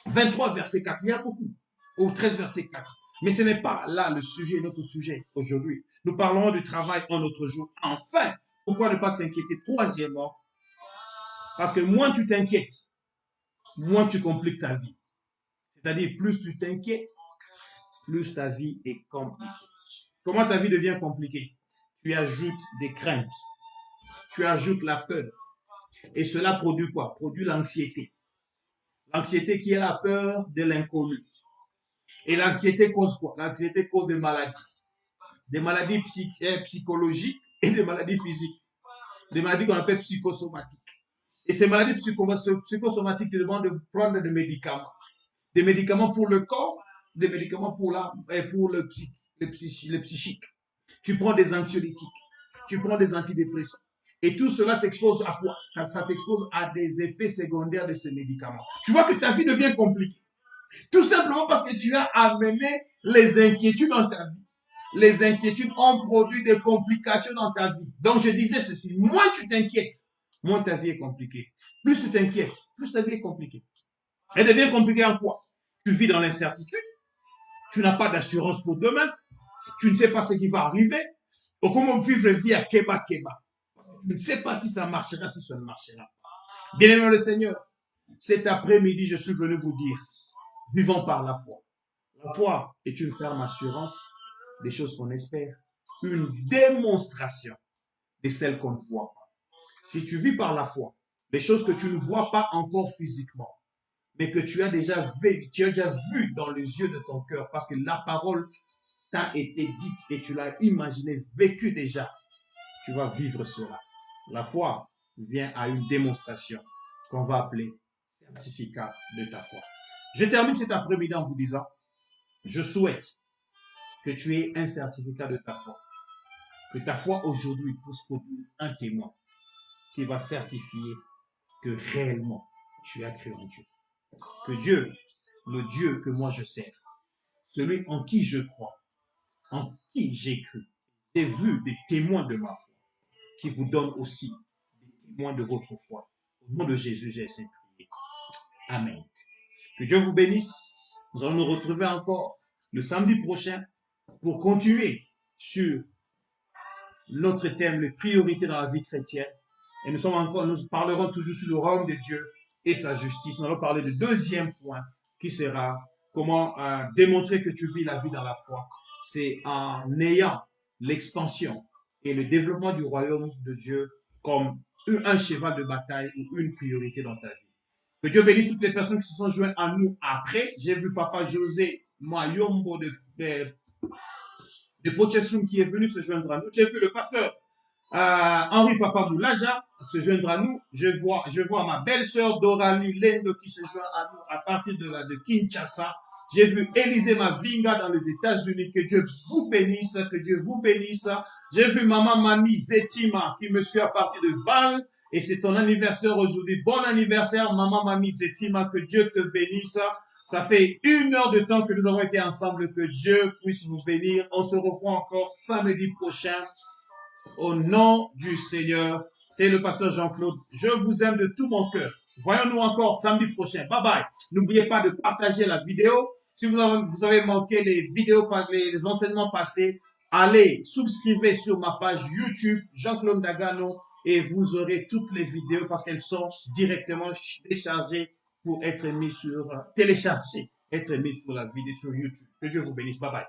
23, verset 4. Il y a beaucoup. Au 13, verset 4. Mais ce n'est pas là le sujet, notre sujet aujourd'hui. Nous parlons du travail en notre jour. Enfin, pourquoi ne pas s'inquiéter? Troisièmement, parce que moins tu t'inquiètes, moins tu compliques ta vie. C'est-à-dire, plus tu t'inquiètes, plus ta vie est compliquée. Comment ta vie devient compliquée? Tu ajoutes des craintes, tu ajoutes la peur. Et cela produit quoi? Produit l'anxiété. L'anxiété qui est la peur de l'inconnu. Et l'anxiété cause quoi? L'anxiété cause des maladies psychologiques et des maladies physiques. Des maladies qu'on appelle psychosomatiques. Et ces maladies psychosomatiques te demandent de prendre des médicaments. Des médicaments pour le corps, des médicaments pour le psychique. Tu prends des anxiolytiques, tu prends des antidépresseurs. Et tout cela t'expose à quoi? Ça t'expose à des effets secondaires de ces médicaments. Tu vois que ta vie devient compliquée. Tout simplement parce que tu as amené les inquiétudes dans ta vie. Les inquiétudes ont produit des complications dans ta vie. Donc je disais ceci, moins tu t'inquiètes, moins ta vie est compliquée. Plus tu t'inquiètes, plus ta vie est compliquée. Elle devient compliquée en quoi? Tu vis dans l'incertitude, tu n'as pas d'assurance pour demain, tu ne sais pas ce qui va arriver. Ou comment vivre une vie à keba. Tu ne sais pas si ça marchera, si ça ne marchera pas. Bien-aimé le Seigneur, cet après-midi, je suis venu vous dire, vivons par la foi. La foi est une ferme assurance des choses qu'on espère, une démonstration de celles qu'on ne voit pas. Si tu vis par la foi, les choses que tu ne vois pas encore physiquement, mais que tu as déjà vu dans les yeux de ton cœur, parce que la parole t'a été dite et tu l'as imaginé, vécu déjà, tu vas vivre cela. La foi vient à une démonstration qu'on va appeler certificat de ta foi. Je termine cet après-midi en vous disant, je souhaite que tu aies un certificat de ta foi. Que ta foi aujourd'hui puisse produire un témoin qui va certifier que réellement tu as cru en Dieu. Que Dieu, le Dieu que moi je sers, celui en qui je crois, en qui j'ai cru, j'ai vu des témoins de ma foi, qui vous donnent aussi des témoins de votre foi. Au nom de Jésus, j'ai essayé de prier. Amen. Que Dieu vous bénisse. Nous allons nous retrouver encore le samedi prochain pour continuer sur notre thème, les priorités dans la vie chrétienne. Et nous parlerons toujours sur le royaume de Dieu et sa justice. Nous allons parler du deuxième point qui sera comment démontrer que tu vis la vie dans la foi. C'est en ayant l'expansion et le développement du royaume de Dieu comme un cheval de bataille ou une priorité dans ta vie. Que Dieu bénisse toutes les personnes qui se sont jointes à nous après. J'ai vu Papa José Mayombo de Pochesum qui est venu se joindre à nous. J'ai vu le pasteur Henri Papa Moulaja se joindre à nous. Je vois ma belle-sœur Dorali Lendo qui se joint à nous à partir de Kinshasa. J'ai vu Élisée Mavinga dans les États-Unis. Que Dieu vous bénisse, que Dieu vous bénisse. J'ai vu Maman Mami Zetima qui me suit à partir de Val. Et c'est ton anniversaire aujourd'hui. Bon anniversaire, Maman Mami Zetima. Que Dieu te bénisse. Ça fait 1 heure de temps que nous avons été ensemble. Que Dieu puisse vous bénir. On se revoit encore samedi prochain. Au nom du Seigneur, c'est le pasteur Jean-Claude. Je vous aime de tout mon cœur. Voyons-nous encore samedi prochain. Bye bye. N'oubliez pas de partager la vidéo. Si vous avez manqué les vidéos, les enseignements passés, allez, souscrivez sur ma page YouTube, Jean-Claude Dagano, et vous aurez toutes les vidéos parce qu'elles sont directement téléchargées pour être mises sur la vidéo sur YouTube. Que Dieu vous bénisse. Bye bye.